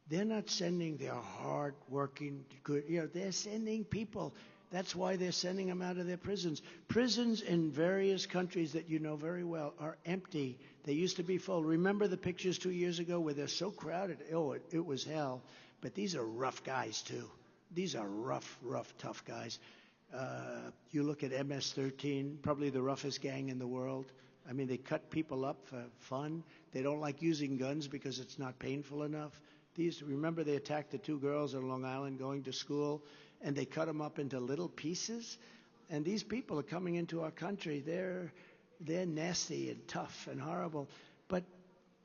They're not sending their hard-working, good, they're sending people. That's why they're sending them out of their prisons. Prisons in various countries that you know very well are empty. They used to be full. Remember the pictures 2 years ago where they're so crowded? Oh, it was hell. But these are rough guys, too. These are rough, tough guys. You look at MS-13, probably the roughest gang in the world. I mean, they cut people up for fun. They don't like using guns because it's not painful enough. Remember they attacked the 2 girls on Long Island going to school, and they cut them up into little pieces. And these people are coming into our country. They're nasty and tough and horrible. But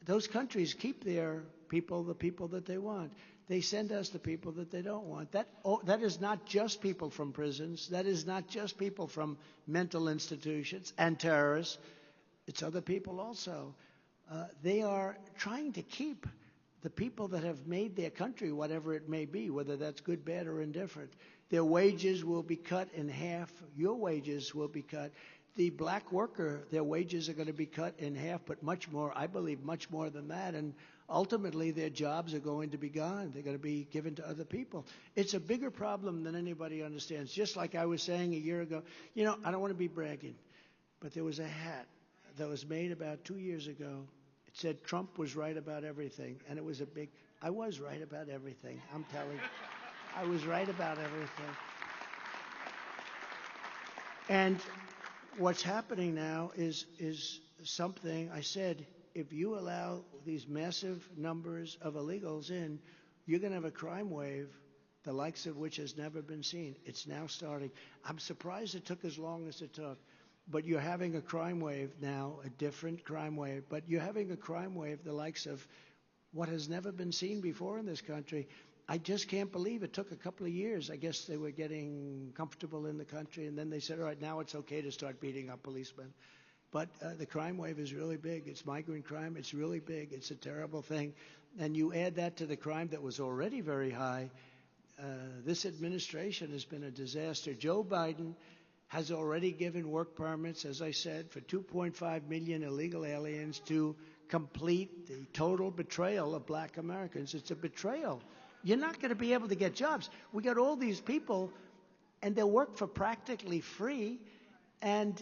those countries keep their people, the people that they want. They send us the people that they don't want. That is not just people from prisons. That is not just people from mental institutions and terrorists. It's other people also. They are trying to keep the people that have made their country, whatever it may be, whether that's good, bad, or indifferent. Their wages will be cut in half. Your wages will be cut. The black worker, their wages are going to be cut in half, but much more, I believe, much more than that. And ultimately, their jobs are going to be gone. They're going to be given to other people. It's a bigger problem than anybody understands. Just like I was saying a year ago, you know, I don't want to be bragging, but there was a hat that was made about 2 years ago. It said Trump was right about everything, and it was a big, I was right about everything, I'm telling you. I was right about everything. And what's happening now is something, I said, if you allow these massive numbers of illegals in, you're going to have a crime wave, the likes of which has never been seen. It's now starting. I'm surprised it took as long as it took. But you're having a crime wave now, a different crime wave. But you're having a crime wave the likes of what has never been seen before in this country. I just can't believe it took a couple of years. I guess they were getting comfortable in the country, and then they said, all right, now it's okay to start beating up policemen. But the crime wave is really big. It's migrant crime. It's really big. It's a terrible thing. And you add that to the crime that was already very high. This administration has been a disaster. Joe Biden has already given work permits, as I said, for 2.5 million illegal aliens to complete the total betrayal of black Americans. It's a betrayal. You're not going to be able to get jobs. We got all these people, and they'll work for practically free, and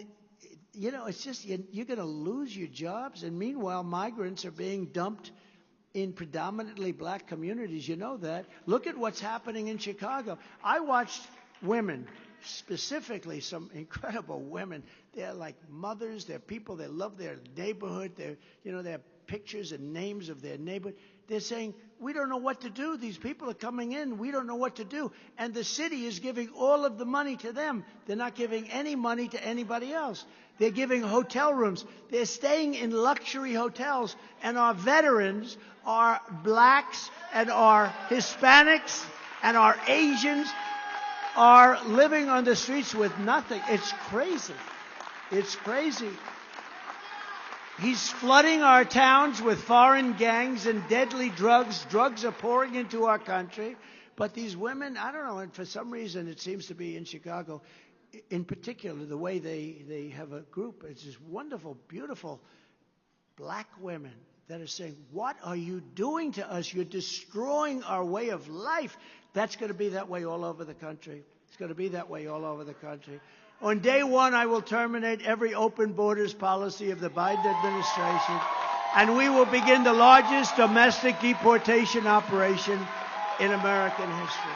you know, it's just you're going to lose your jobs. And meanwhile, migrants are being dumped in predominantly black communities. You know that. Look at what's happening in Chicago. I watched women, specifically some incredible women. They're like mothers. They're people. They love their neighborhood. They're, you know, they have pictures and names of their neighborhood. They're saying, we don't know what to do. These people are coming in. We don't know what to do. And the city is giving all of the money to them. They're not giving any money to anybody else. They're giving hotel rooms. They're staying in luxury hotels. And our veterans, our blacks and our Hispanics and our Asians are living on the streets with nothing. It's crazy. It's crazy. He's flooding our towns with foreign gangs and deadly drugs. Drugs are pouring into our country. But these women, I don't know, and for some reason it seems to be in Chicago, in particular, the way they have a group. It's just wonderful, beautiful black women that are saying, what are you doing to us? You're destroying our way of life. That's going to be that way all over the country. It's going to be that way all over the country. On day one, I will terminate every open borders policy of the Biden administration, and we will begin the largest domestic deportation operation in American history.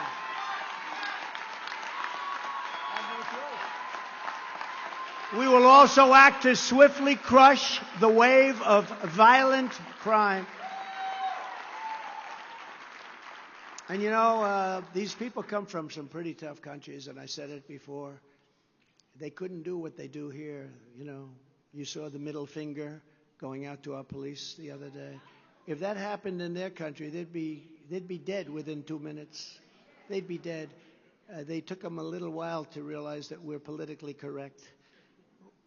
We will also act to swiftly crush the wave of violent crime. And you know, these people come from some pretty tough countries, and I said it before. They couldn't do what they do here. You know, you saw the middle finger going out to our police the other day. If that happened in their country, they'd be dead within 2 minutes. They'd be dead. They took them a little while to realize that we're politically correct.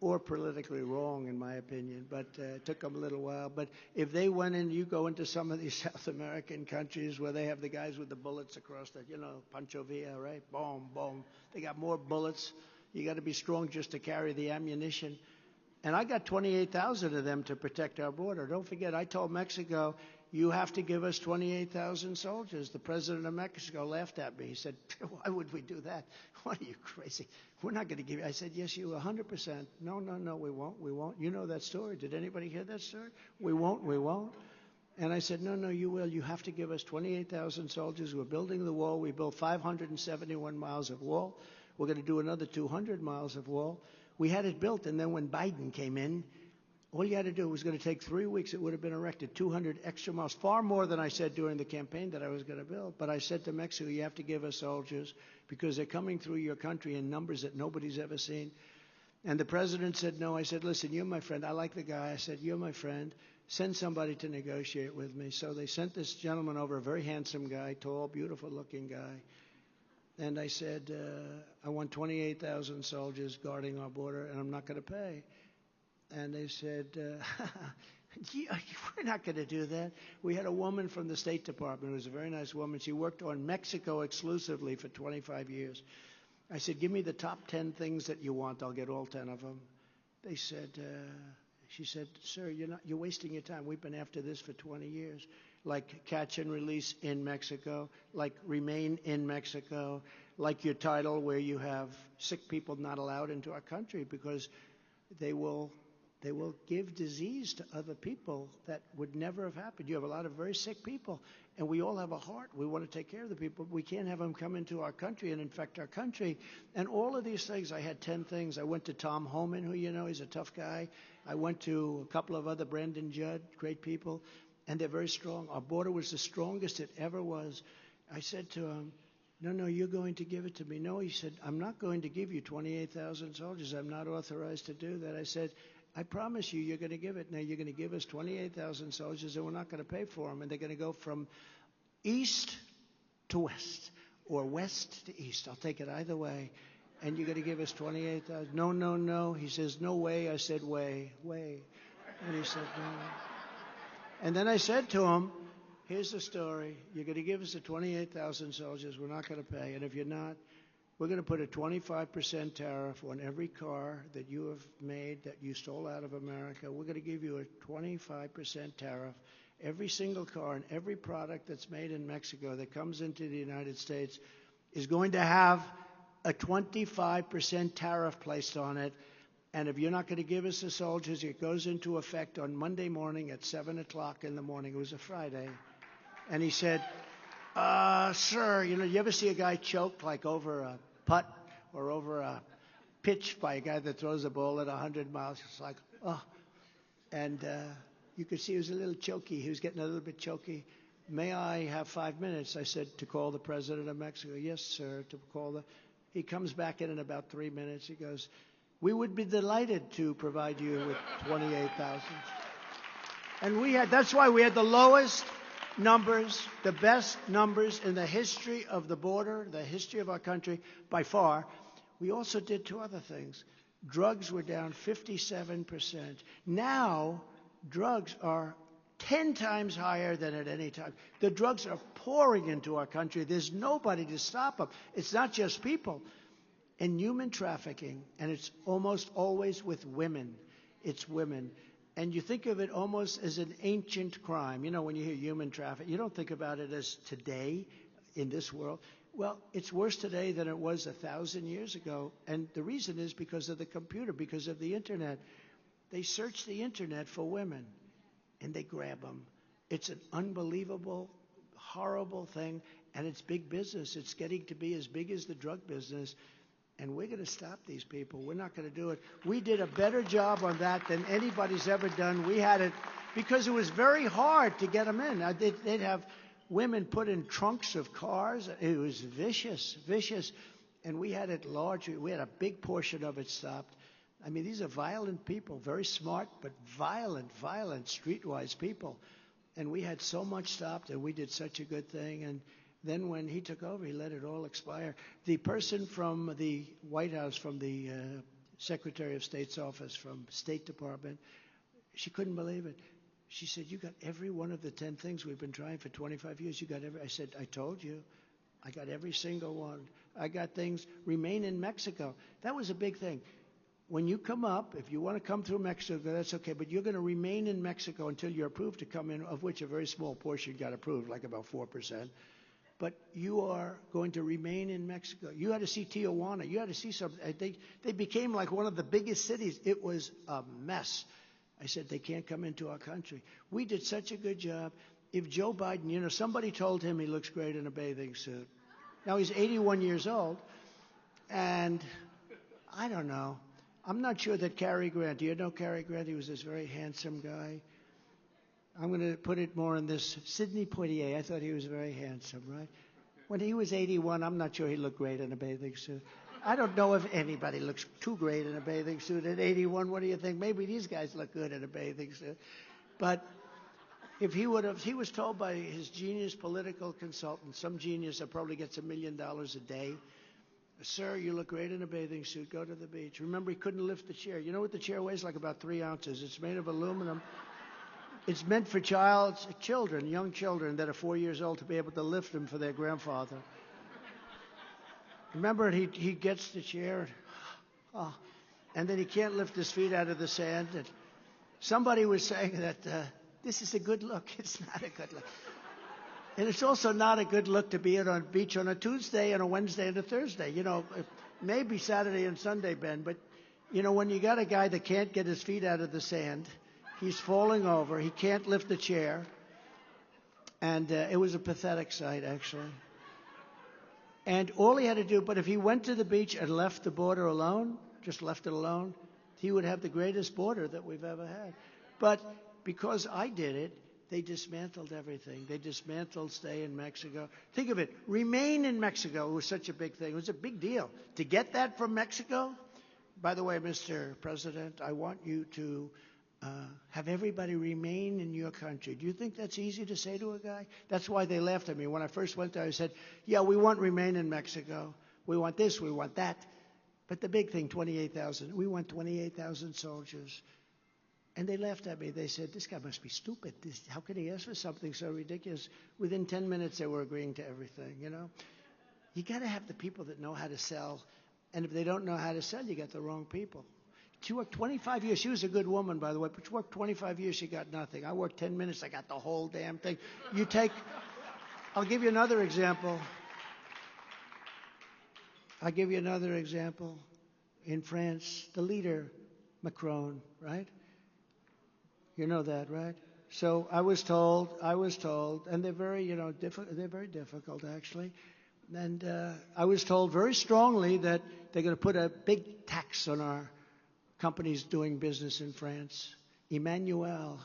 Or politically wrong, in my opinion, but it took them a little while. But if they went in, you go into some of these South American countries where they have the guys with the bullets across the, you know, Pancho Villa, right? Boom, boom. They got more bullets. You got to be strong just to carry the ammunition. And I got 28,000 of them to protect our border. Don't forget, I told Mexico, you have to give us 28,000 soldiers. The president of Mexico laughed at me. He said, why would we do that? What are you, crazy? We're not going to give you. I said, yes, you 100%. No, we won't. We won't. You know that story. Did anybody hear that story? We won't. And I said, no, you will. You have to give us 28,000 soldiers. We're building the wall. We built 571 miles of wall. We're going to do another 200 miles of wall. We had it built, and then when Biden came in, all you had to do was going to take 3 weeks. It would have been erected 200 extra miles, far more than I said during the campaign that I was going to build. But I said to Mexico, you have to give us soldiers because they're coming through your country in numbers that nobody's ever seen. And the president said no. I said, listen, you're my friend. I like the guy. I said, you're my friend. Send somebody to negotiate with me. So they sent this gentleman over, a very handsome guy, tall, beautiful-looking guy. And I said, I want 28,000 soldiers guarding our border, and I'm not going to pay. And they said, Yeah, we're not going to do that. We had a woman from the State Department who was a very nice woman. She worked on Mexico exclusively for 25 years. I said, give me the top 10 things that you want. I'll get all 10 of them. They said, she said, sir, you're wasting your time. We've been after this for 20 years. Like catch and release in Mexico, like remain in Mexico, like your title where you have sick people not allowed into our country because they will give disease to other people that would never have happened. You have a lot of very sick people, and we all have a heart. We want to take care of the people. We can't have them come into our country and infect our country. And all of these things, I had 10 things. I went to Tom Homan, who you know, he's a tough guy. I went to a couple of other, Brandon Judd, great people, and they're very strong. Our border was the strongest it ever was. I said to him, no, you're going to give it to me. No, he said, I'm not going to give you 28,000 soldiers. I'm not authorized to do that. I said, I promise you, you're going to give it. Now, you're going to give us 28,000 soldiers, and we're not going to pay for them. And they're going to go from east to west or west to east. I'll take it either way. And you're going to give us 28,000. No. He says, no way. I said, way. And he said, no. And then I said to him, here's the story. You're going to give us the 28,000 soldiers. We're not going to pay. And if you're not, we're going to put a 25% tariff on every car that you have made that you stole out of America. We're going to give you a 25% tariff. Every single car and every product that's made in Mexico that comes into the United States is going to have a 25% tariff placed on it. And if you're not going to give us the soldiers, it goes into effect on Monday morning at 7 o'clock in the morning. It was a Friday. And he said, sir, you ever see a guy choke like over a putt or over a pitch by a guy that throws a ball at 100 miles? It's like, oh. And you could see he was a little choky. He was getting a little bit choky. May I have 5 minutes? I said, to call the president of Mexico. Yes, sir, to call the... He comes back in about 3 minutes. He goes, we would be delighted to provide you with 28,000. And that's why we had the lowest numbers, the best numbers in the history of the border, the history of our country by far. We also did two other things. Drugs were down 57%. Now, drugs are 10 times higher than at any time. The drugs are pouring into our country. There's nobody to stop them. It's not just people. And human trafficking, and it's almost always with women. It's women. And you think of it almost as an ancient crime. You know, when you hear human trafficking, you don't think about it as today in this world. Well, it's worse today than it was 1,000 years ago. And the reason is because of the computer, because of the Internet. They search the Internet for women, and they grab them. It's an unbelievable, horrible thing, and it's big business. It's getting to be as big as the drug business. And we're going to stop these people. We're not going to do it. We did a better job on that than anybody's ever done. We had it because it was very hard to get them in. They'd have women put in trunks of cars. It was vicious. And we had it large. We had a big portion of it stopped. I mean, these are violent people, very smart, but violent, streetwise people. And we had so much stopped, and we did such a good thing. And then when he took over, he let it all expire. The person from the White House, from the Secretary of State's office, from State Department, she couldn't believe it. She said, you got every one of the 10 things we've been trying for 25 years. You got every. I said, I told you. I got every single one. I got things. Remain in Mexico. That was a big thing. When you come up, if you want to come through Mexico, that's okay. But you're going to remain in Mexico until you're approved to come in, of which a very small portion got approved, like about 4%. But you are going to remain in Mexico. You had to see Tijuana. You had to see something. They became like one of the biggest cities. It was a mess. I said, they can't come into our country. We did such a good job. If Joe Biden, somebody told him he looks great in a bathing suit. Now, he's 81 years old. And I don't know. I'm not sure that Cary Grant, do you know Cary Grant? He was this very handsome guy. I'm going to put it more in this. Sidney Poitier, I thought he was very handsome, right? When he was 81, I'm not sure he looked great in a bathing suit. I don't know if anybody looks too great in a bathing suit at 81. What do you think? Maybe these guys look good in a bathing suit. But if he was told by his genius political consultant, some genius that probably gets $1 million a day, sir, you look great in a bathing suit. Go to the beach. Remember, he couldn't lift the chair. You know what the chair weighs? Like about 3 ounces. It's made of aluminum. It's meant for children, young children that are 4 years old to be able to lift them for their grandfather. Remember, he gets the chair, and then he can't lift his feet out of the sand. And somebody was saying that this is a good look. It's not a good look. And it's also not a good look to be out on the beach on a Tuesday and a Wednesday and a Thursday. You know, maybe Saturday and Sunday, Ben, but, you know, when you got a guy that can't get his feet out of the sand, he's falling over, he can't lift the chair, and it was a pathetic sight, actually. And all he had to do, but if he went to the beach and left the border alone, just left it alone, he would have the greatest border that we've ever had. But because I did it, they dismantled everything. They dismantled stay in Mexico. Think of it, remain in Mexico was such a big thing. It was a big deal. To get that from Mexico, by the way, Mr. President, I want you to have everybody remain in your country. Do you think that's easy to say to a guy? That's why they laughed at me. When I first went there, I said, yeah, we want remain in Mexico. We want this, we want that. But the big thing, 28,000. We want 28,000 soldiers. And they laughed at me. They said, this guy must be stupid. How could he ask for something so ridiculous? Within 10 minutes, they were agreeing to everything, you know. You got to have the people that know how to sell. And if they don't know how to sell, you got the wrong people. She worked 25 years. She was a good woman, by the way, but she worked 25 years. She got nothing. I worked 10 minutes. I got the whole damn thing. I'll give you another example. In France, the leader, Macron, right? You know that, right? So I was told, and they're very, they're very difficult, actually. And I was told very strongly that they're going to put a big tax on our companies doing business in France. Emmanuel.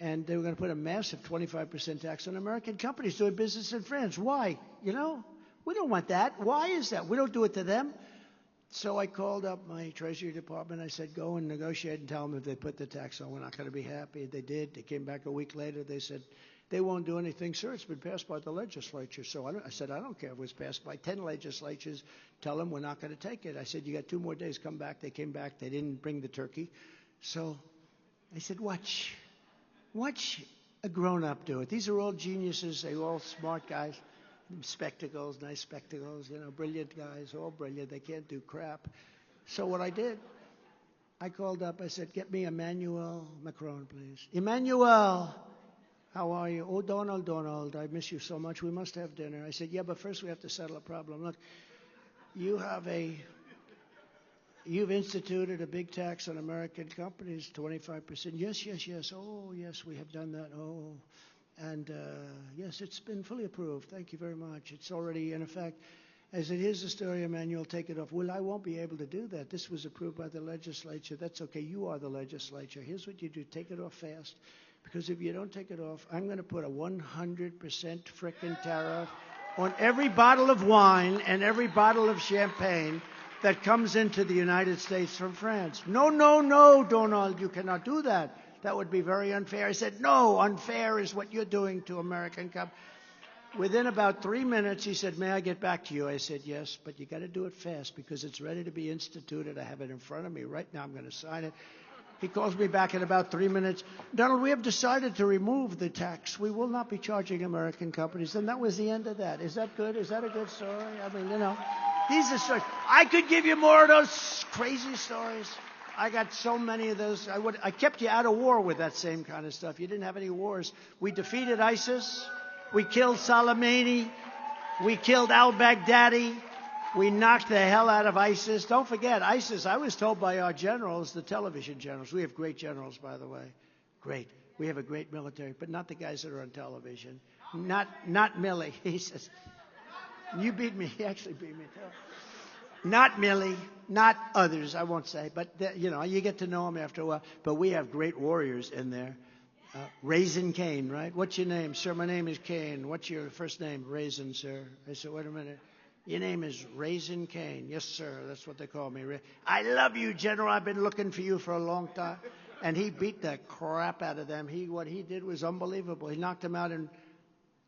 And they were going to put a massive 25% tax on American companies doing business in France. Why? You know, we don't want that. Why is that? We don't do it to them. So I called up my Treasury Department. I said, go and negotiate and tell them if they put the tax on, we're not going to be happy. They did. They came back a week later. They said, they won't do anything. Sir, it's been passed by the legislature. So I said, I don't care if it was passed by 10 legislatures. Tell them we're not going to take it. I said, you got 2 more days. Come back. They came back. They didn't bring the turkey. So I said, watch a grown-up do it. These are all geniuses. They're all smart guys. Spectacles, nice spectacles, brilliant guys, all brilliant. They can't do crap. So what I did, I called up. I said, get me Emmanuel Macron, please. Emmanuel, how are you? Oh, Donald, I miss you so much. We must have dinner. I said, yeah, but first we have to settle a problem. Look, you've instituted a big tax on American companies, 25%. Yes. Oh, yes, we have done that. Oh. And yes, it's been fully approved. Thank you very much. It's already in effect. I said, here's the story, Emmanuel, take it off. Well, I won't be able to do that. This was approved by the legislature. That's okay. You are the legislature. Here's what you do. Take it off fast. Because if you don't take it off, I'm going to put a 100% frickin' tariff on every bottle of wine and every bottle of champagne that comes into the United States from France. No, Donald, you cannot do that. That would be very unfair. I said, no, unfair is what you're doing to American companies. Within about 3 minutes, he said, may I get back to you? I said, yes, but you got to do it fast because it's ready to be instituted. I have it in front of me right now. I'm going to sign it. He calls me back in about 3 minutes. Donald, we have decided to remove the tax. We will not be charging American companies. And that was the end of that. Is that good? Is that a good story? I mean, these are stories. I could give you more of those crazy stories. I got so many of those. I kept you out of war with that same kind of stuff. You didn't have any wars. We defeated ISIS. We killed Soleimani. We killed al-Baghdadi. We knocked the hell out of ISIS. Don't forget, ISIS, I was told by our generals, the television generals. We have great generals, by the way. Great. We have a great military, but not the guys that are on television. Not Milley. He says, you beat me. He actually beat me, too. Not Milley, not others, I won't say, but you get to know them after a while. But we have great warriors in there. Raisin Cain, right? What's your name? Sir, my name is Cain. What's your first name? Raisin, sir. I said, wait a minute. Your name is Raisin Cain. Yes, sir. That's what they call me. I love you, General. I've been looking for you for a long time. And he beat the crap out of them. What he did was unbelievable. He knocked them out in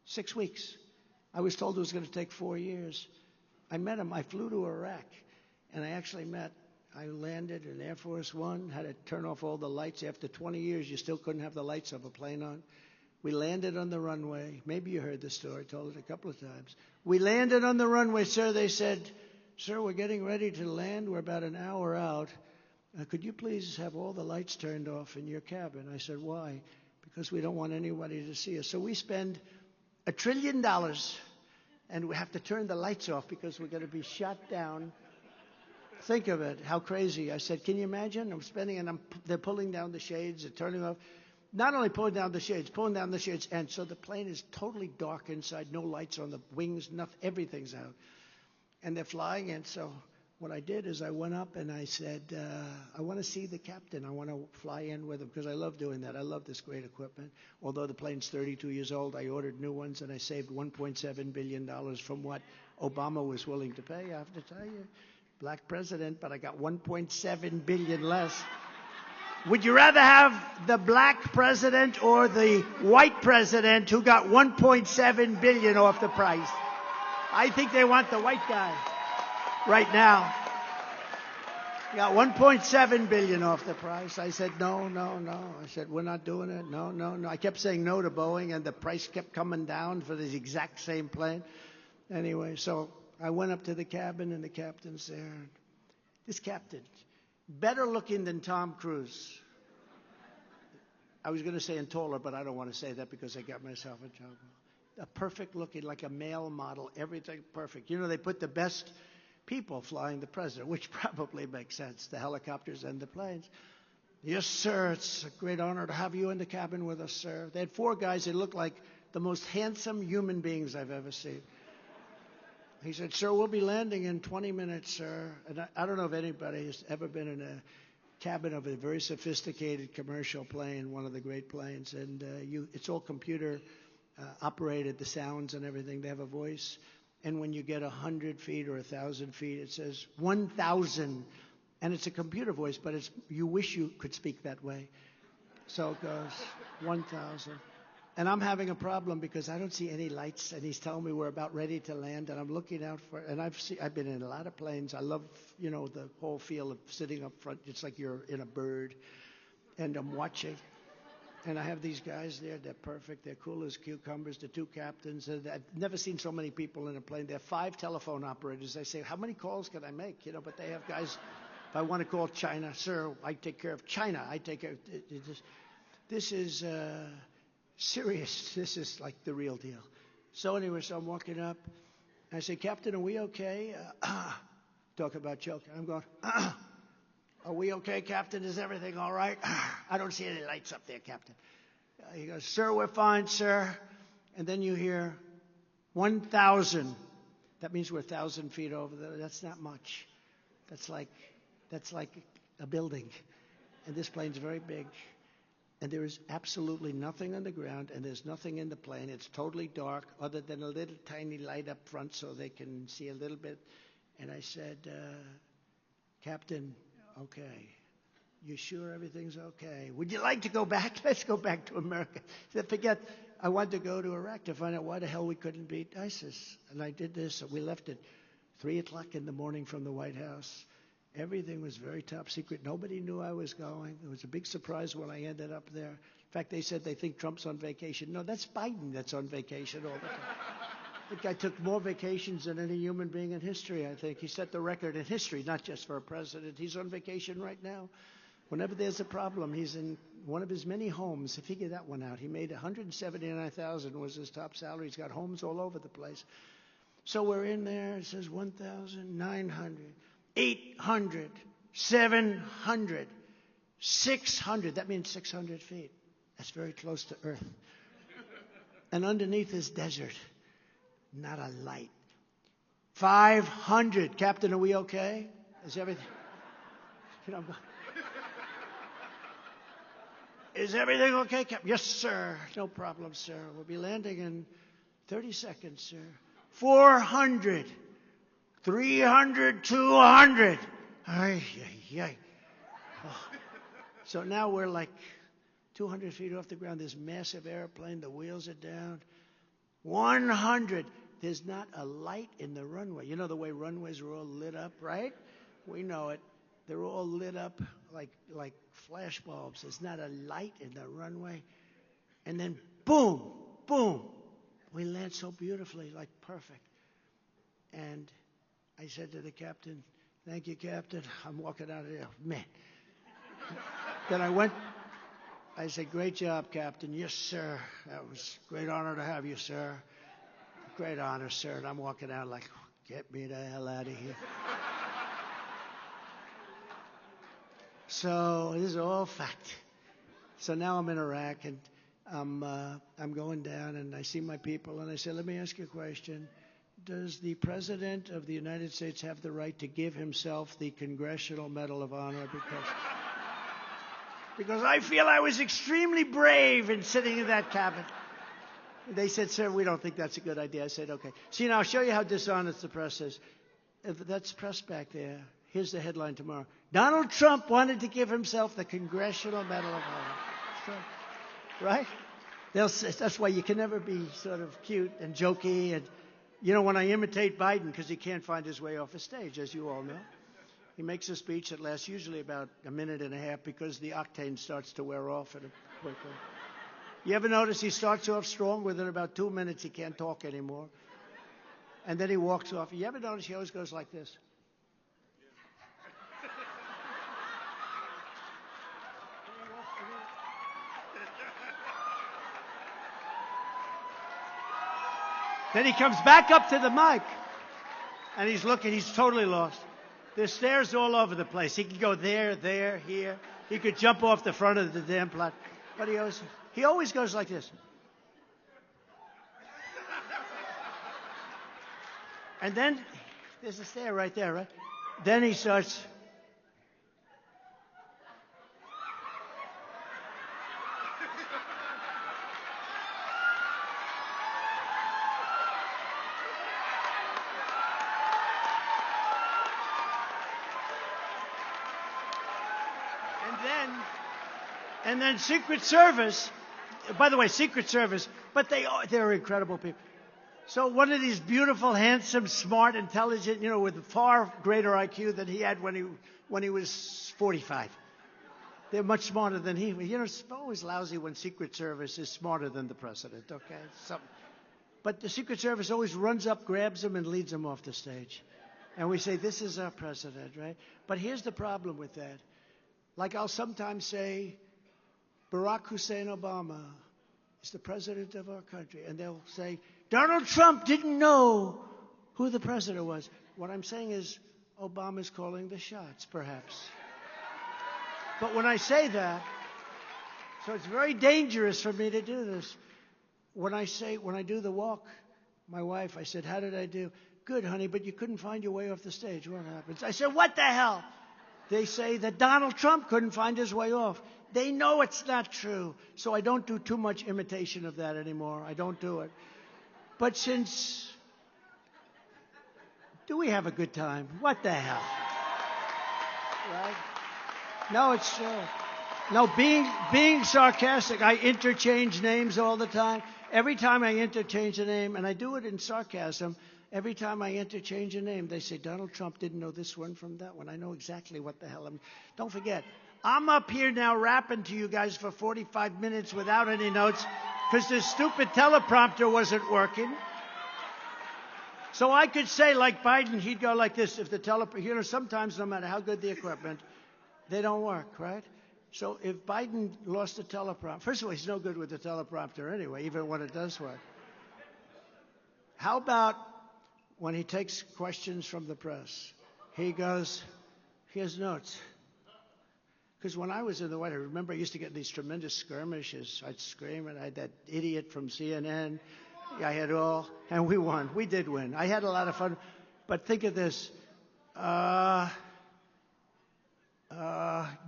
6 weeks. I was told it was going to take 4 years. I met him. I flew to Iraq, and I actually met I landed in Air Force One, had to turn off all the lights. After 20 years, you still couldn't have the lights of a plane on. We landed on the runway. Maybe you heard the story. I told it a couple of times. We landed on the runway, sir. They said, sir, we're getting ready to land. We're about an hour out. Could you please have all the lights turned off in your cabin? I said, why? Because we don't want anybody to see us. So we spend $1 trillion, and we have to turn the lights off because we're going to be shot down. Think of it, how crazy. I said, can you imagine? I'm spending, and they're pulling down the shades, they're turning off. Not only pulling down the shades, and so the plane is totally dark inside, no lights on the wings, nothing, everything's out. And they're flying in, so what I did is I went up and I said, I want to see the captain. I want to fly in with him because I love doing that. I love this great equipment. Although the plane's 32 years old, I ordered new ones and I saved $1.7 billion from what Obama was willing to pay. I have to tell you, black president, but I got $1.7 billion less. Would you rather have the black president or the white president who got $1.7 billion off the price? I think they want the white guy right now. You got $1.7 billion off the price. I said, no. I said, we're not doing it. No. I kept saying no to Boeing, and the price kept coming down for this exact same plane. Anyway, so I went up to the cabin, and the captain's there. This captain, better looking than Tom Cruise. I was going to say and taller, but I don't want to say that because I got myself in trouble. A perfect looking, like a male model, everything perfect. You know, they put the best people flying the president, which probably makes sense, the helicopters and the planes. Yes, sir, it's a great honor to have you in the cabin with us, sir. They had 4 guys that looked like the most handsome human beings I've ever seen. He said, sir, we'll be landing in 20 minutes, sir. And I don't know if anybody has ever been in a cabin of a very sophisticated commercial plane, one of the great planes, and it's all computer operated, the sounds and everything. They have a voice. And when you get 100 feet or 1,000 feet, it says 1,000. And it's a computer voice, but you wish you could speak that way. So it goes 1,000. And I'm having a problem because I don't see any lights, and he's telling me we're about ready to land, and I'm looking out for, and I've been in a lot of planes. I love, the whole feel of sitting up front. It's like you're in a bird, and I'm watching. And I have these guys there. They're perfect. They're cool as cucumbers. The 2 captains. I've never seen so many people in a plane. There are 5 telephone operators. They say, how many calls can I make? But they have guys. If I want to call China, sir, I take care of China. I take care of this is serious. This is like the real deal. So anyway, so I'm walking up. I say, Captain, are we okay? Talk about joking. I'm going, are we okay, Captain? Is everything all right? I don't see any lights up there, Captain. He goes, sir, we're fine, sir. And then you hear 1,000. That means we're 1,000 feet over there. That's not much. That's like a building. And this plane's very big. And there is absolutely nothing on the ground, and there's nothing in the plane. It's totally dark other than a little tiny light up front so they can see a little bit. And I said, Captain, okay, you sure everything's okay? Would you like to go back? Let's go back to America. He said, forget, I wanted to go to Iraq to find out why the hell we couldn't beat ISIS. And I did this. We left at 3 o'clock in the morning from the White House. Everything was very top secret. Nobody knew I was going. It was a big surprise when I ended up there. In fact, they said they think Trump's on vacation. No, that's Biden that's on vacation all the time. The guy took more vacations than any human being in history, I think. He set the record in history, not just for a president. He's on vacation right now. Whenever there's a problem, he's in one of his many homes. Figure that one out. He made $179,000 was his top salary. He's got homes all over the place. So we're in there. It says 1,900. 800, 700, 600. That means 600 feet. That's very close to Earth. And underneath is desert. Not a light. 500. Captain, are we okay? Is everything? Is everything okay, Captain? Yes, sir. No problem, sir. We'll be landing in 30 seconds, sir. 400. 300, 200. Ay. Oh. So now we're like 200 feet off the ground. This massive airplane, the wheels are down. 100. There's not a light in the runway. You know the way runways are all lit up, right? We know it. They're all lit up like flash bulbs. There's not a light in the runway. And then boom, boom. We land so beautifully, like perfect. And I said to the captain, "Thank you, Captain." I'm walking out of there. Man. Then I said, "Great job, Captain." "Yes, sir. That was a great honor to have you, sir." "Great honor, sir." And I'm walking out like, get me the hell out of here. So this is all fact. So now I'm in Iraq, and I'm going down, and I see my people, and I say, "Let me ask you a question. Does the President of the United States have the right to give himself the Congressional Medal of Honor because I feel I was extremely brave in sitting in that cabin?" They said, "Sir, we don't think that's a good idea." I said, "Okay. See, now I'll show you how dishonest the press is. If that's press back there. Here's the headline tomorrow. Donald Trump wanted to give himself the Congressional Medal of Honor." So, right? That's why you can never be sort of cute and jokey. And, when I imitate Biden, because he can't find his way off a stage, as you all know, he makes a speech that lasts usually about a minute and a half because the octane starts to wear off at a quick rate. You ever notice he starts off strong? Within about 2 minutes, he can't talk anymore. And then he walks off. You ever notice he always goes like this? Then he comes back up to the mic, and he's looking. He's totally lost. There's stairs all over the place. He could go there, here. He could jump off the front of the damn platform. But he always goes like this. And then there's a stair right there, right? Then he starts. And then Secret Service, by the way, Secret Service, but they're incredible people. So one of these beautiful, handsome, smart, intelligent, with far greater IQ than he had when he was 45. They're much smarter than he was. It's always lousy when Secret Service is smarter than the president, okay? But the Secret Service always runs up, grabs him, and leads him off the stage. And we say, this is our president, right? But here's the problem with that. Like I'll sometimes say, Barack Hussein Obama is the president of our country. And they'll say, Donald Trump didn't know who the president was. What I'm saying is Obama's calling the shots, perhaps. But when I say that, so it's very dangerous for me to do this. When I do the walk, my wife, I said, how did I do? Good, honey, but you couldn't find your way off the stage. What happens? I said, what the hell? They say that Donald Trump couldn't find his way off. They know it's not true. So I don't do too much imitation of that anymore. I don't do it. But do we have a good time? What the hell? Right? No, it's true. No, being sarcastic, I interchange names all the time. Every time I interchange a name, and I do it in sarcasm, every time I interchange a name, they say, Donald Trump didn't know this one from that one. I know exactly what the hell Don't forget, I'm up here now rapping to you guys for 45 minutes without any notes because this stupid teleprompter wasn't working. So I could say, like Biden, he'd go like this. If the teleprompter, sometimes no matter how good the equipment, they don't work, right? So if Biden lost the teleprompter, first of all, he's no good with the teleprompter anyway, even when it does work. How about when he takes questions from the press? He goes, here's notes. Because when I was in the White House, I remember I used to get these tremendous skirmishes. I'd scream, and I had that idiot from CNN. I had all, and we won. We did win. I had a lot of fun. But think of this.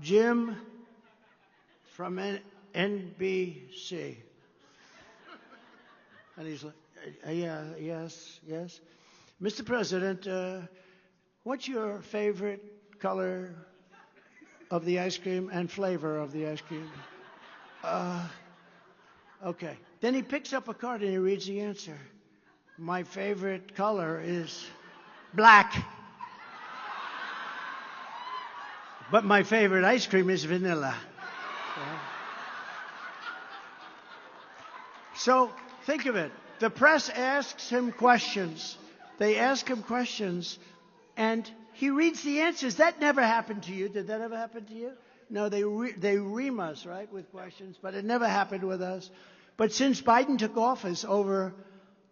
Jim from NBC. And he's like, yes. Mr. President, what's your favorite color of the ice cream and flavor of the ice cream? Okay. Then he picks up a card and he reads the answer. My favorite color is black. But my favorite ice cream is vanilla. So think of it. The press asks him questions. They ask him questions, and he reads the answers. That never happened to you. Did that ever happen to you? No, they ream us, right, with questions, but it never happened with us. But since Biden took office, over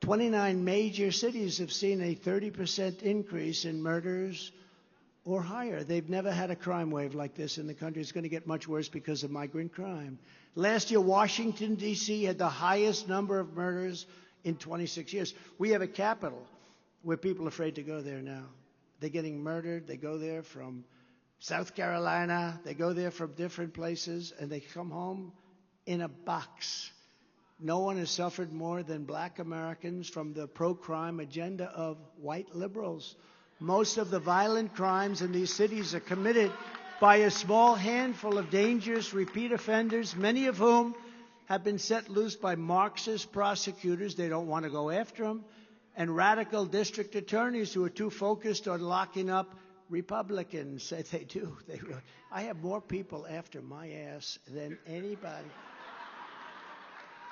29 major cities have seen a 30% increase in murders or higher. They've never had a crime wave like this in the country. It's going to get much worse because of migrant crime. Last year, Washington, D.C. had the highest number of murders in 26 years. We have a capital where people are afraid to go there now. They're getting murdered. They go there from South Carolina. They go there from different places, and they come home in a box. No one has suffered more than black Americans from the pro-crime agenda of white liberals. Most of the violent crimes in these cities are committed by a small handful of dangerous repeat offenders, many of whom have been set loose by Marxist prosecutors. They don't want to go after them. And radical district attorneys who are too focused on locking up Republicans. They do. I have more people after my ass than anybody.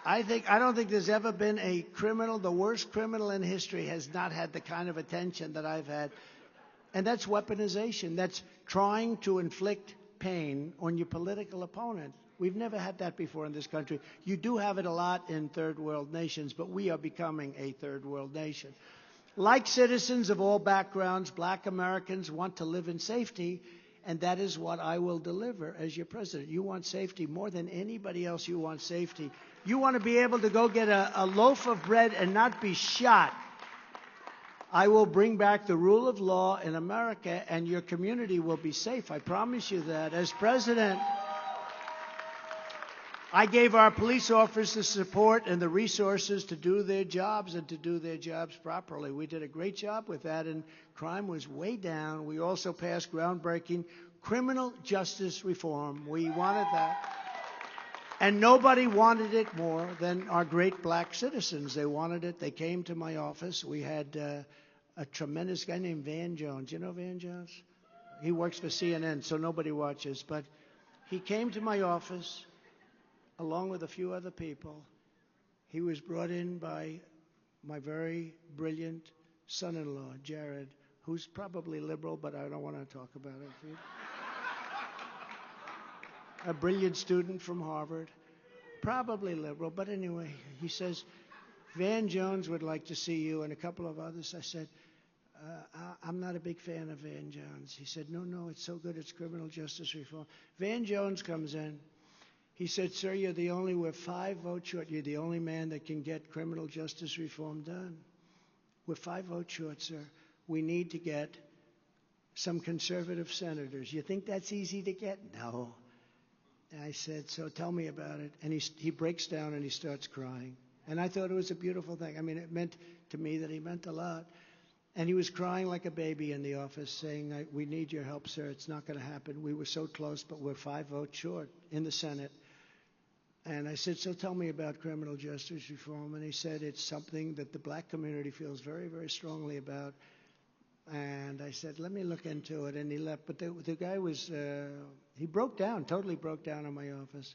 I don't think there's ever been a criminal, the worst criminal in history has not had the kind of attention that I've had. And that's weaponization. That's trying to inflict pain on your political opponent. We've never had that before in this country. You do have it a lot in third world nations, but we are becoming a third world nation. Like citizens of all backgrounds, black Americans want to live in safety, and that is what I will deliver as your president. You want safety more than anybody else. You want safety. You want to be able to go get a loaf of bread and not be shot. I will bring back the rule of law in America, and your community will be safe. I promise you that. As president, I gave our police officers the support and the resources to do their jobs and to do their jobs properly. We did a great job with that, and crime was way down. We also passed groundbreaking criminal justice reform. We wanted that. And nobody wanted it more than our great black citizens. They wanted it. They came to my office. We had a tremendous guy named Van Jones. You know Van Jones? He works for CNN, so nobody watches. But he came to my office along with a few other people. He was brought in by my very brilliant son-in-law, Jared, who's probably liberal, but I don't want to talk about it. A brilliant student from Harvard, probably liberal, but anyway, he says, Van Jones would like to see you and a couple of others. I said, I'm not a big fan of Van Jones. He said, no, it's so good, it's criminal justice reform. Van Jones comes in. He said, sir, we're 5 votes short. You're the only man that can get criminal justice reform done. We're 5 votes short, sir. We need to get some conservative senators. You think that's easy to get? No. And I said, so tell me about it. And he breaks down and he starts crying. And I thought it was a beautiful thing. I mean, it meant to me that he meant a lot. And he was crying like a baby in the office saying, we need your help, sir. It's not going to happen. We were so close, but we're 5 votes short in the Senate. And I said, so tell me about criminal justice reform. And he said, it's something that the black community feels very, very strongly about. And I said, let me look into it. And he left. But the guy was, he broke down, totally broke down in my office.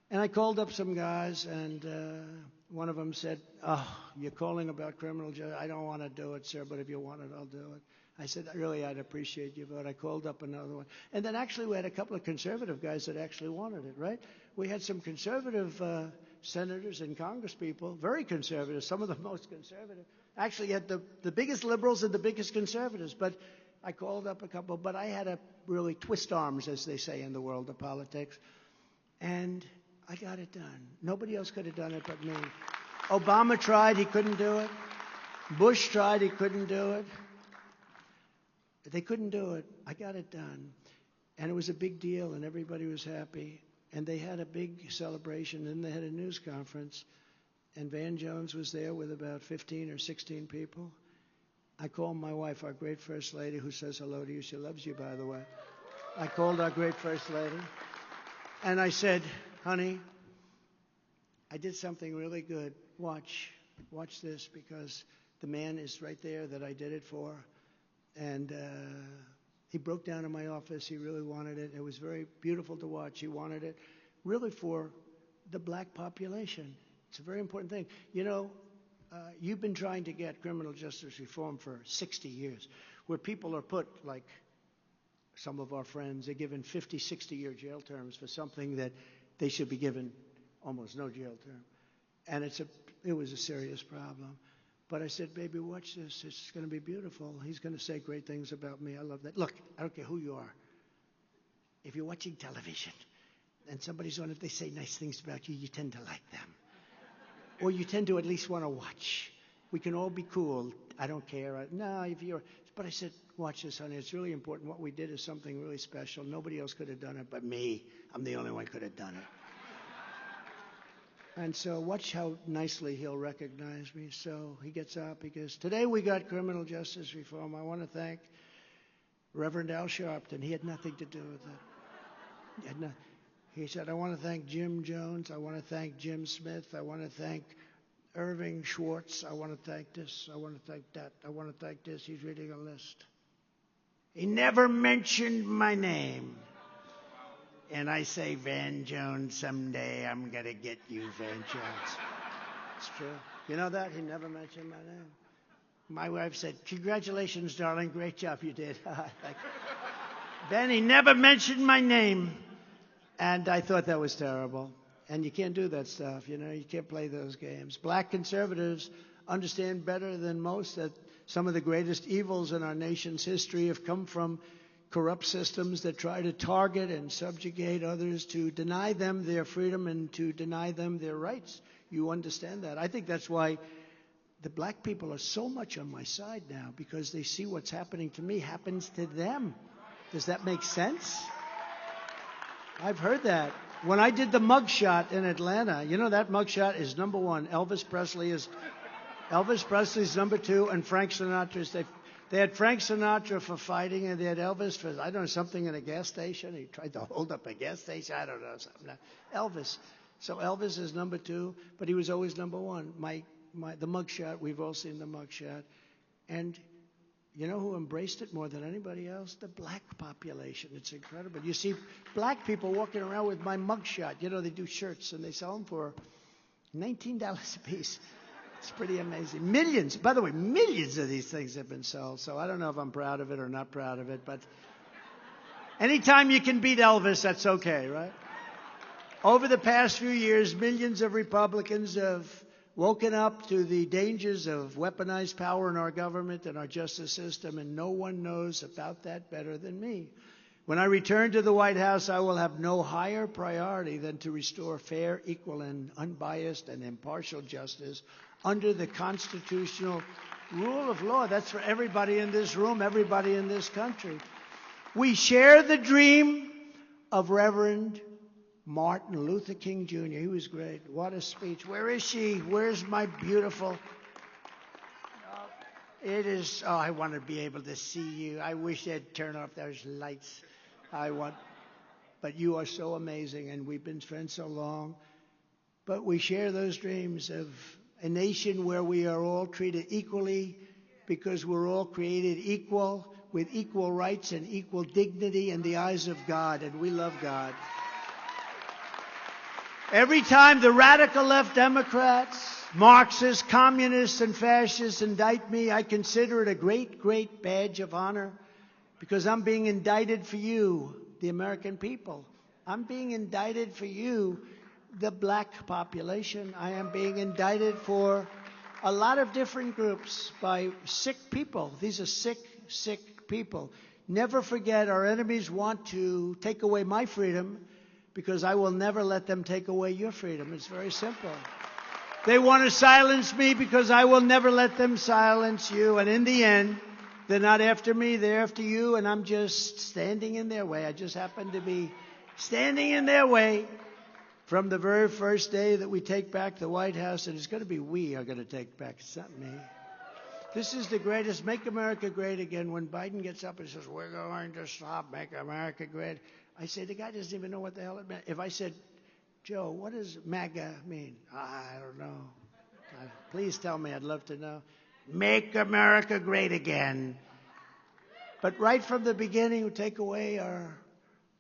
And I called up some guys, and one of them said, you're calling about criminal justice? I don't want to do it, sir, but if you want it, I'll do it. I said, really, I'd appreciate your vote. I called up another one. And then actually we had a couple of conservative guys that actually wanted it, right? We had some conservative senators and congresspeople, very conservative, some of the most conservative. Actually, had the biggest liberals and the biggest conservatives. But I called up a couple, but I had to really twist arms, as they say in the world of politics. And I got it done. Nobody else could have done it but me. Obama tried, he couldn't do it. Bush tried, he couldn't do it. They couldn't do it. I got it done. And it was a big deal, and everybody was happy. And they had a big celebration, and they had a news conference. And Van Jones was there with about 15 or 16 people. I called my wife, our great First Lady, who says hello to you. She loves you, by the way. I called our great First Lady. And I said, honey, I did something really good. Watch this, because the man is right there that I did it for. And He broke down in my office. He really wanted it. It was very beautiful to watch. He wanted it really for the black population. It's a very important thing. You know, you've been trying to get criminal justice reform for 60 years, where people are put, like some of our friends, they're given 50, 60-year jail terms for something that they should be given almost no jail term. And it was a serious problem. But I said, baby, watch this. It's going to be beautiful. He's going to say great things about me. I love that. Look, I don't care who you are. If you're watching television and somebody's on it, they say nice things about you, you tend to like them. Or you tend to at least want to watch. We can all be cool. I don't care. But I said, watch this, honey. It's really important. What we did is something really special. Nobody else could have done it but me. I'm the only one who could have done it. And so watch how nicely he'll recognize me. So he gets up. He goes, today we got criminal justice reform. I want to thank Reverend Al Sharpton. He had nothing to do with it. He said, I want to thank Jim Jones. I want to thank Jim Smith. I want to thank Irving Schwartz. I want to thank this. I want to thank that. I want to thank this. He's reading a list. He never mentioned my name. And I say, Van Jones, someday I'm going to get you, Van Jones. It's true. You know that? He never mentioned my name. My wife said, congratulations, darling. Great job you did. Then he never mentioned my name. And I thought that was terrible. And you can't do that stuff, you know. You can't play those games. Black conservatives understand better than most that some of the greatest evils in our nation's history have come from corrupt systems that try to target and subjugate others to deny them their freedom and to deny them their rights. You understand that. I think that's why the black people are so much on my side now, because they see what's happening to me happens to them. Does that make sense? I've heard that. When I did the mugshot in Atlanta, you know that mugshot is number one. Elvis Presley's number two, and Frank Sinatra's. They had Frank Sinatra for fighting, and they had Elvis for, I don't know, something in a gas station. He tried to hold up a gas station. I don't know, something. Elvis. So Elvis is number two, but he was always number one. The mugshot, we've all seen the mugshot. And you know who embraced it more than anybody else? The black population. It's incredible. You see black people walking around with my mugshot. You know, they do shirts, and they sell them for $19 a piece. It's pretty amazing. Millions, by the way, millions of these things have been sold. So I don't know if I'm proud of it or not proud of it, but anytime you can beat Elvis, that's okay, right? Over the past few years, millions of Republicans have woken up to the dangers of weaponized power in our government and our justice system, and no one knows about that better than me. When I return to the White House, I will have no higher priority than to restore fair, equal, and unbiased and impartial justice under the constitutional rule of law. That's for everybody in this room, everybody in this country. We share the dream of Reverend Martin Luther King Jr. He was great. What a speech. Where is she? Where's my beautiful? It is, I want to be able to see you. I wish they'd turn off those lights. But you are so amazing, and we've been friends so long. But we share those dreams of a nation where we are all treated equally because we're all created equal with equal rights and equal dignity in the eyes of God, and we love God. Every time the radical left Democrats, Marxists, communists, and fascists indict me, I consider it a great, great badge of honor because I'm being indicted for you, the American people. I'm being indicted for you, the black population. I am being indicted for a lot of different groups by sick people. These are sick, sick people. Never forget, our enemies want to take away my freedom because I will never let them take away your freedom. It's very simple. They want to silence me because I will never let them silence you. And in the end, they're not after me, they're after you, and I'm just standing in their way. I just happen to be standing in their way from the very first day that we take back the White House, and it's going to be we are going to take back, it's not me. This is the greatest, Make America Great Again. When Biden gets up and says, we're going to stop, Make America Great, I say, the guy doesn't even know what the hell it meant. If I said, Joe, what does MAGA mean? I don't know. Please tell me, I'd love to know. Make America Great Again. But right from the beginning, we take away our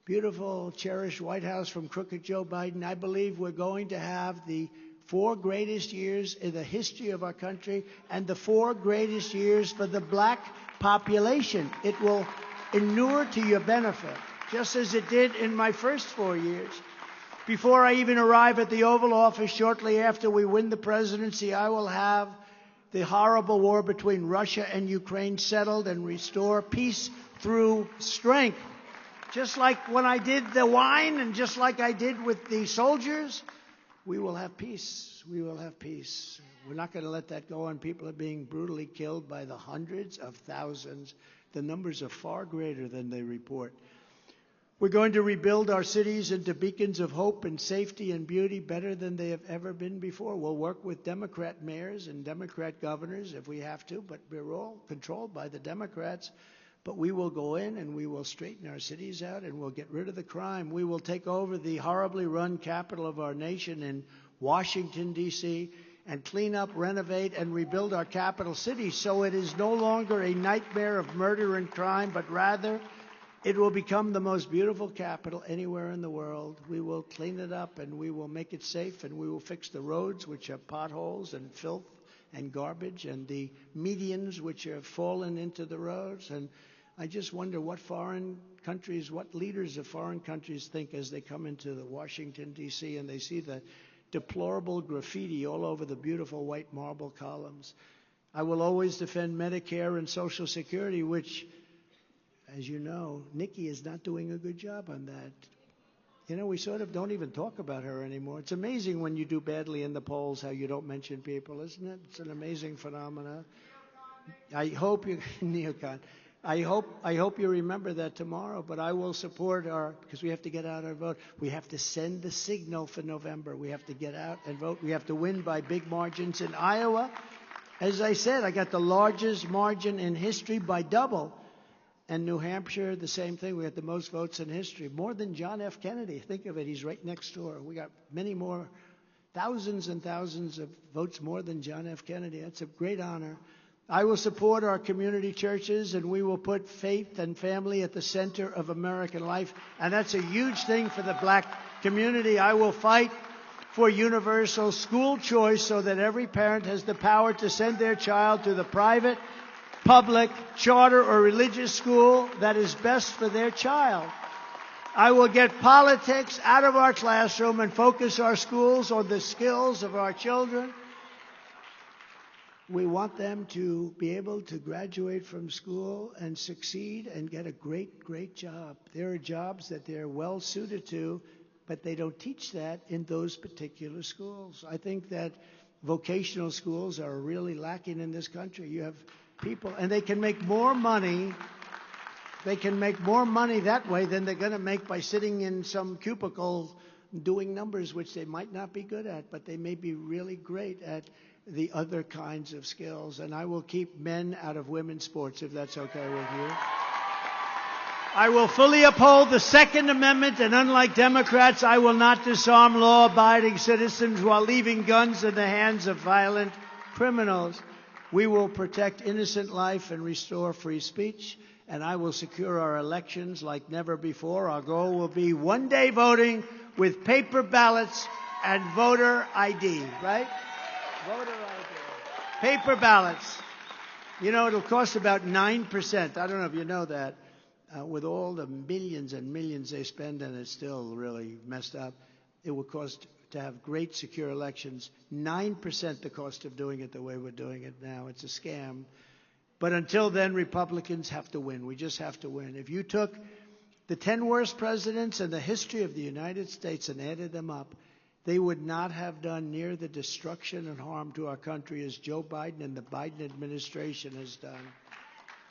beautiful, cherished White House from crooked Joe Biden. I believe we're going to have the 4 greatest years in the history of our country and the 4 greatest years for the black population. It will inure to your benefit, just as it did in my first 4 years. Before I even arrive at the Oval Office, shortly after we win the presidency, I will have the horrible war between Russia and Ukraine settled and restore peace through strength. Just like when I did the wine and just like I did with the soldiers, we will have peace. We will have peace. We're not going to let that go on. People are being brutally killed by the hundreds of thousands. The numbers are far greater than they report. We're going to rebuild our cities into beacons of hope and safety and beauty better than they have ever been before. We'll work with Democrat mayors and Democrat governors if we have to, but we're all controlled by the Democrats. But we will go in and we will straighten our cities out and we'll get rid of the crime. We will take over the horribly run capital of our nation in Washington, D.C., and clean up, renovate, and rebuild our capital city so it is no longer a nightmare of murder and crime, but rather it will become the most beautiful capital anywhere in the world. We will clean it up and we will make it safe and we will fix the roads, which have potholes and filth and garbage, and the medians, which have fallen into the roads. And I just wonder what foreign countries, what leaders of foreign countries think as they come into the Washington, D.C., and they see the deplorable graffiti all over the beautiful white marble columns. I will always defend Medicare and Social Security, which, as you know, Nikki is not doing a good job on that. You know, we sort of don't even talk about her anymore. It's amazing when you do badly in the polls how you don't mention people, isn't it? It's an amazing phenomenon. I hope you, neocon. I hope you remember that tomorrow, but I will support because we have to get out our vote. We have to send the signal for November. We have to get out and vote. We have to win by big margins in Iowa. As I said, I got the largest margin in history by double. And New Hampshire, the same thing. We had the most votes in history, more than John F. Kennedy. Think of it. He's right next door. We got many more, thousands and thousands of votes more than John F. Kennedy. That's a great honor. I will support our community churches, and we will put faith and family at the center of American life. And that's a huge thing for the black community. I will fight for universal school choice so that every parent has the power to send their child to the private, public, charter, or religious school that is best for their child. I will get politics out of our classroom and focus our schools on the skills of our children. We want them to be able to graduate from school and succeed and get a great, great job. There are jobs that they're well suited to, but they don't teach that in those particular schools. I think that vocational schools are really lacking in this country. You have people, and they can make more money. They can make more money that way than they're going to make by sitting in some cubicle doing numbers, which they might not be good at, but they may be really great at the other kinds of skills. And I will keep men out of women's sports, if that's okay with you. I will fully uphold the Second Amendment, and unlike Democrats, I will not disarm law-abiding citizens while leaving guns in the hands of violent criminals. We will protect innocent life and restore free speech, and I will secure our elections like never before. Our goal will be one-day voting with paper ballots and voter ID, right? Voter ID. Paper ballots. You know, it'll cost about 9%. I don't know if you know that. With all the millions and millions they spend, and it's still really messed up, it will cost to have great secure elections 9% the cost of doing it the way we're doing it now. It's a scam. But until then, Republicans have to win. We just have to win. If you took the 10 worst presidents in the history of the United States and added them up, they would not have done near the destruction and harm to our country as Joe Biden and the Biden administration has done.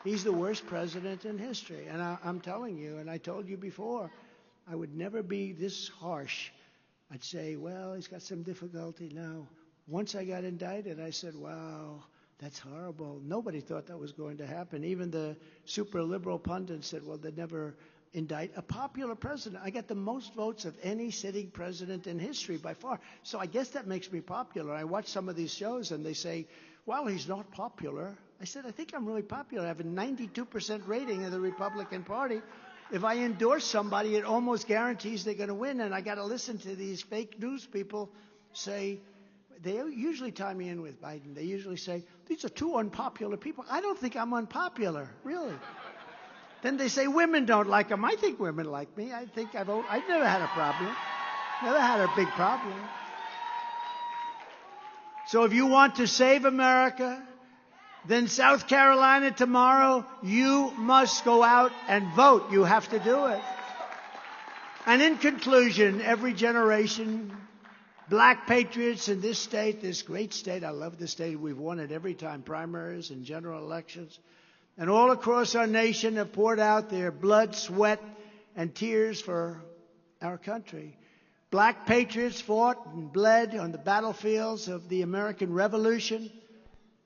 He's the worst president in history. And I'm telling you, and I told you before, I would never be this harsh. I'd say, well, he's got some difficulty now. Once I got indicted, I said, wow, that's horrible. Nobody thought that was going to happen. Even the super liberal pundits said, well, they'd never indict a popular president. I got the most votes of any sitting president in history by far. So I guess that makes me popular. I watch some of these shows and they say, Well, he's not popular. I said, I think I'm really popular. I have a 92% rating in the Republican Party. If I endorse somebody, it almost guarantees they're going to win. And I got to listen to these fake news people say, they usually tie me in with Biden. They usually say, these are two unpopular people. I don't think I'm unpopular, really. Then they say women don't like him. I think women like me. I think I've never had a problem. Never had a big problem. So if you want to save America, then South Carolina tomorrow, you must go out and vote. You have to do it. And in conclusion, every generation, black patriots in this state, this great state, I love this state, we've won it every time, primaries and general elections, and all across our nation have poured out their blood, sweat, and tears for our country. Black patriots fought and bled on the battlefields of the American Revolution,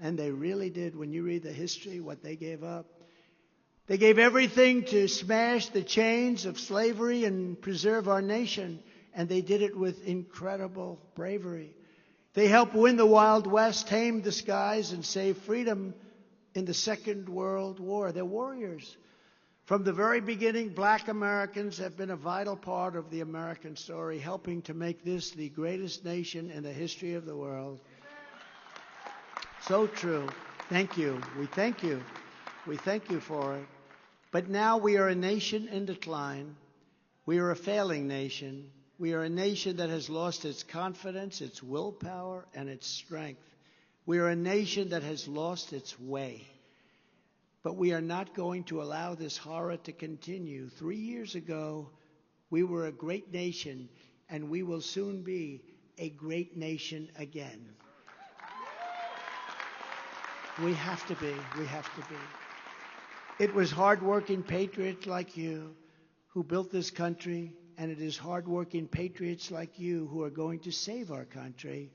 and they really did. When you read the history, what they gave up. They gave everything to smash the chains of slavery and preserve our nation, and they did it with incredible bravery. They helped win the Wild West, tame the skies, and save freedom in the Second World War. They're warriors. From the very beginning, black Americans have been a vital part of the American story, helping to make this the greatest nation in the history of the world. So true. Thank you. We thank you. We thank you for it. But now we are a nation in decline. We are a failing nation. We are a nation that has lost its confidence, its willpower, and its strength. We are a nation that has lost its way. But we are not going to allow this horror to continue. 3 years ago, we were a great nation, and we will soon be a great nation again. We have to be. We have to be. It was hardworking patriots like you who built this country, and it is hardworking patriots like you who are going to save our country.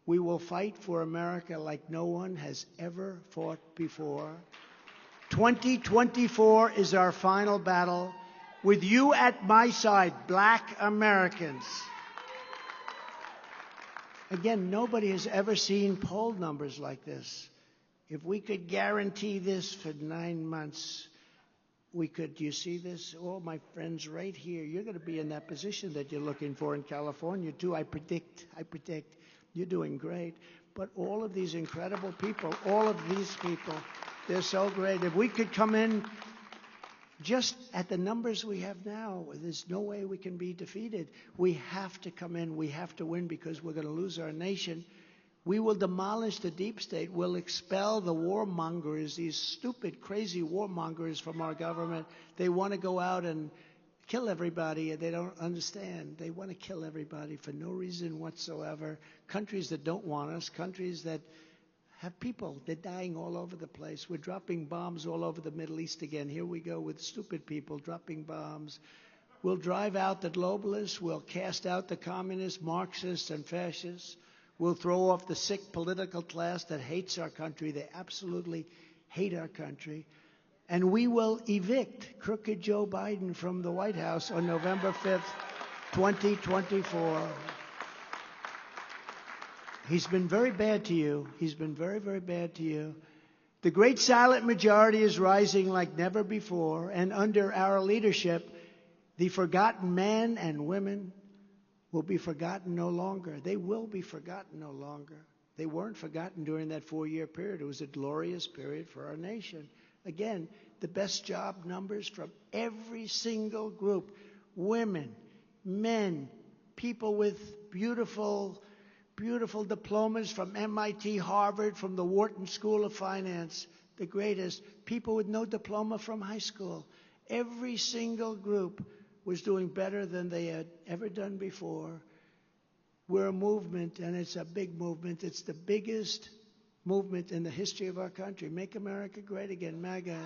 We will fight for America like no one has ever fought before. 2024 is our final battle. With you at my side, black Americans. Again, nobody has ever seen poll numbers like this. If we could guarantee this for 9 months, we could. Do you see this? Oh, my friends, right here. You're going to be in that position that you're looking for in California, too. I predict. You're doing great. But all of these incredible people, all of these people, they're so great. If we could come in just at the numbers we have now, there's no way we can be defeated. We have to come in. We have to win because we're going to lose our nation. We will demolish the deep state. We'll expel the warmongers, these stupid, crazy warmongers from our government. They want to go out and kill everybody, and they don't understand. They want to kill everybody for no reason whatsoever. Countries that don't want us, countries that have people. They're dying all over the place. We're dropping bombs all over the Middle East again. Here we go with stupid people dropping bombs. We'll drive out the globalists. We'll cast out the communists, Marxists, and fascists. We'll throw off the sick political class that hates our country. They absolutely hate our country. And we will evict crooked Joe Biden from the White House on November 5th, 2024. He's been very bad to you. He's been very, very bad to you. The great silent majority is rising like never before. And under our leadership, the forgotten men and women will be forgotten no longer. They will be forgotten no longer. They weren't forgotten during that 4-year period. It was a glorious period for our nation. Again, the best job numbers from every single group. Women, men, people with beautiful diplomas from MIT, Harvard, from the Wharton School of Finance, the greatest. People with no diploma from high school. Every single group was doing better than they had ever done before. We're a movement, and it's a big movement. It's the biggest movement in the history of our country. Make America great again, MAGA.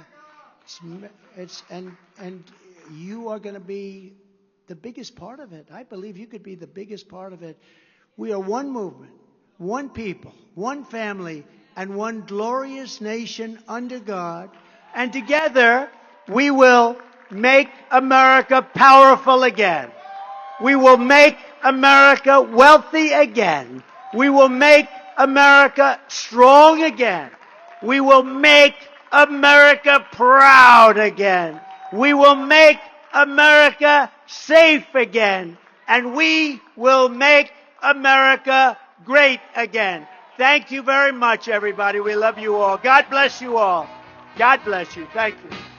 And you are going to be the biggest part of it. I believe you could be the biggest part of it. We are one movement, one people, one family, and one glorious nation under God. And together, we will make America powerful again. We will make America wealthy again. We will make America strong again. We will make America proud again. We will make America safe again. And we will make America great again. Thank you very much, everybody. We love you all. God bless you all. God bless you. Thank you.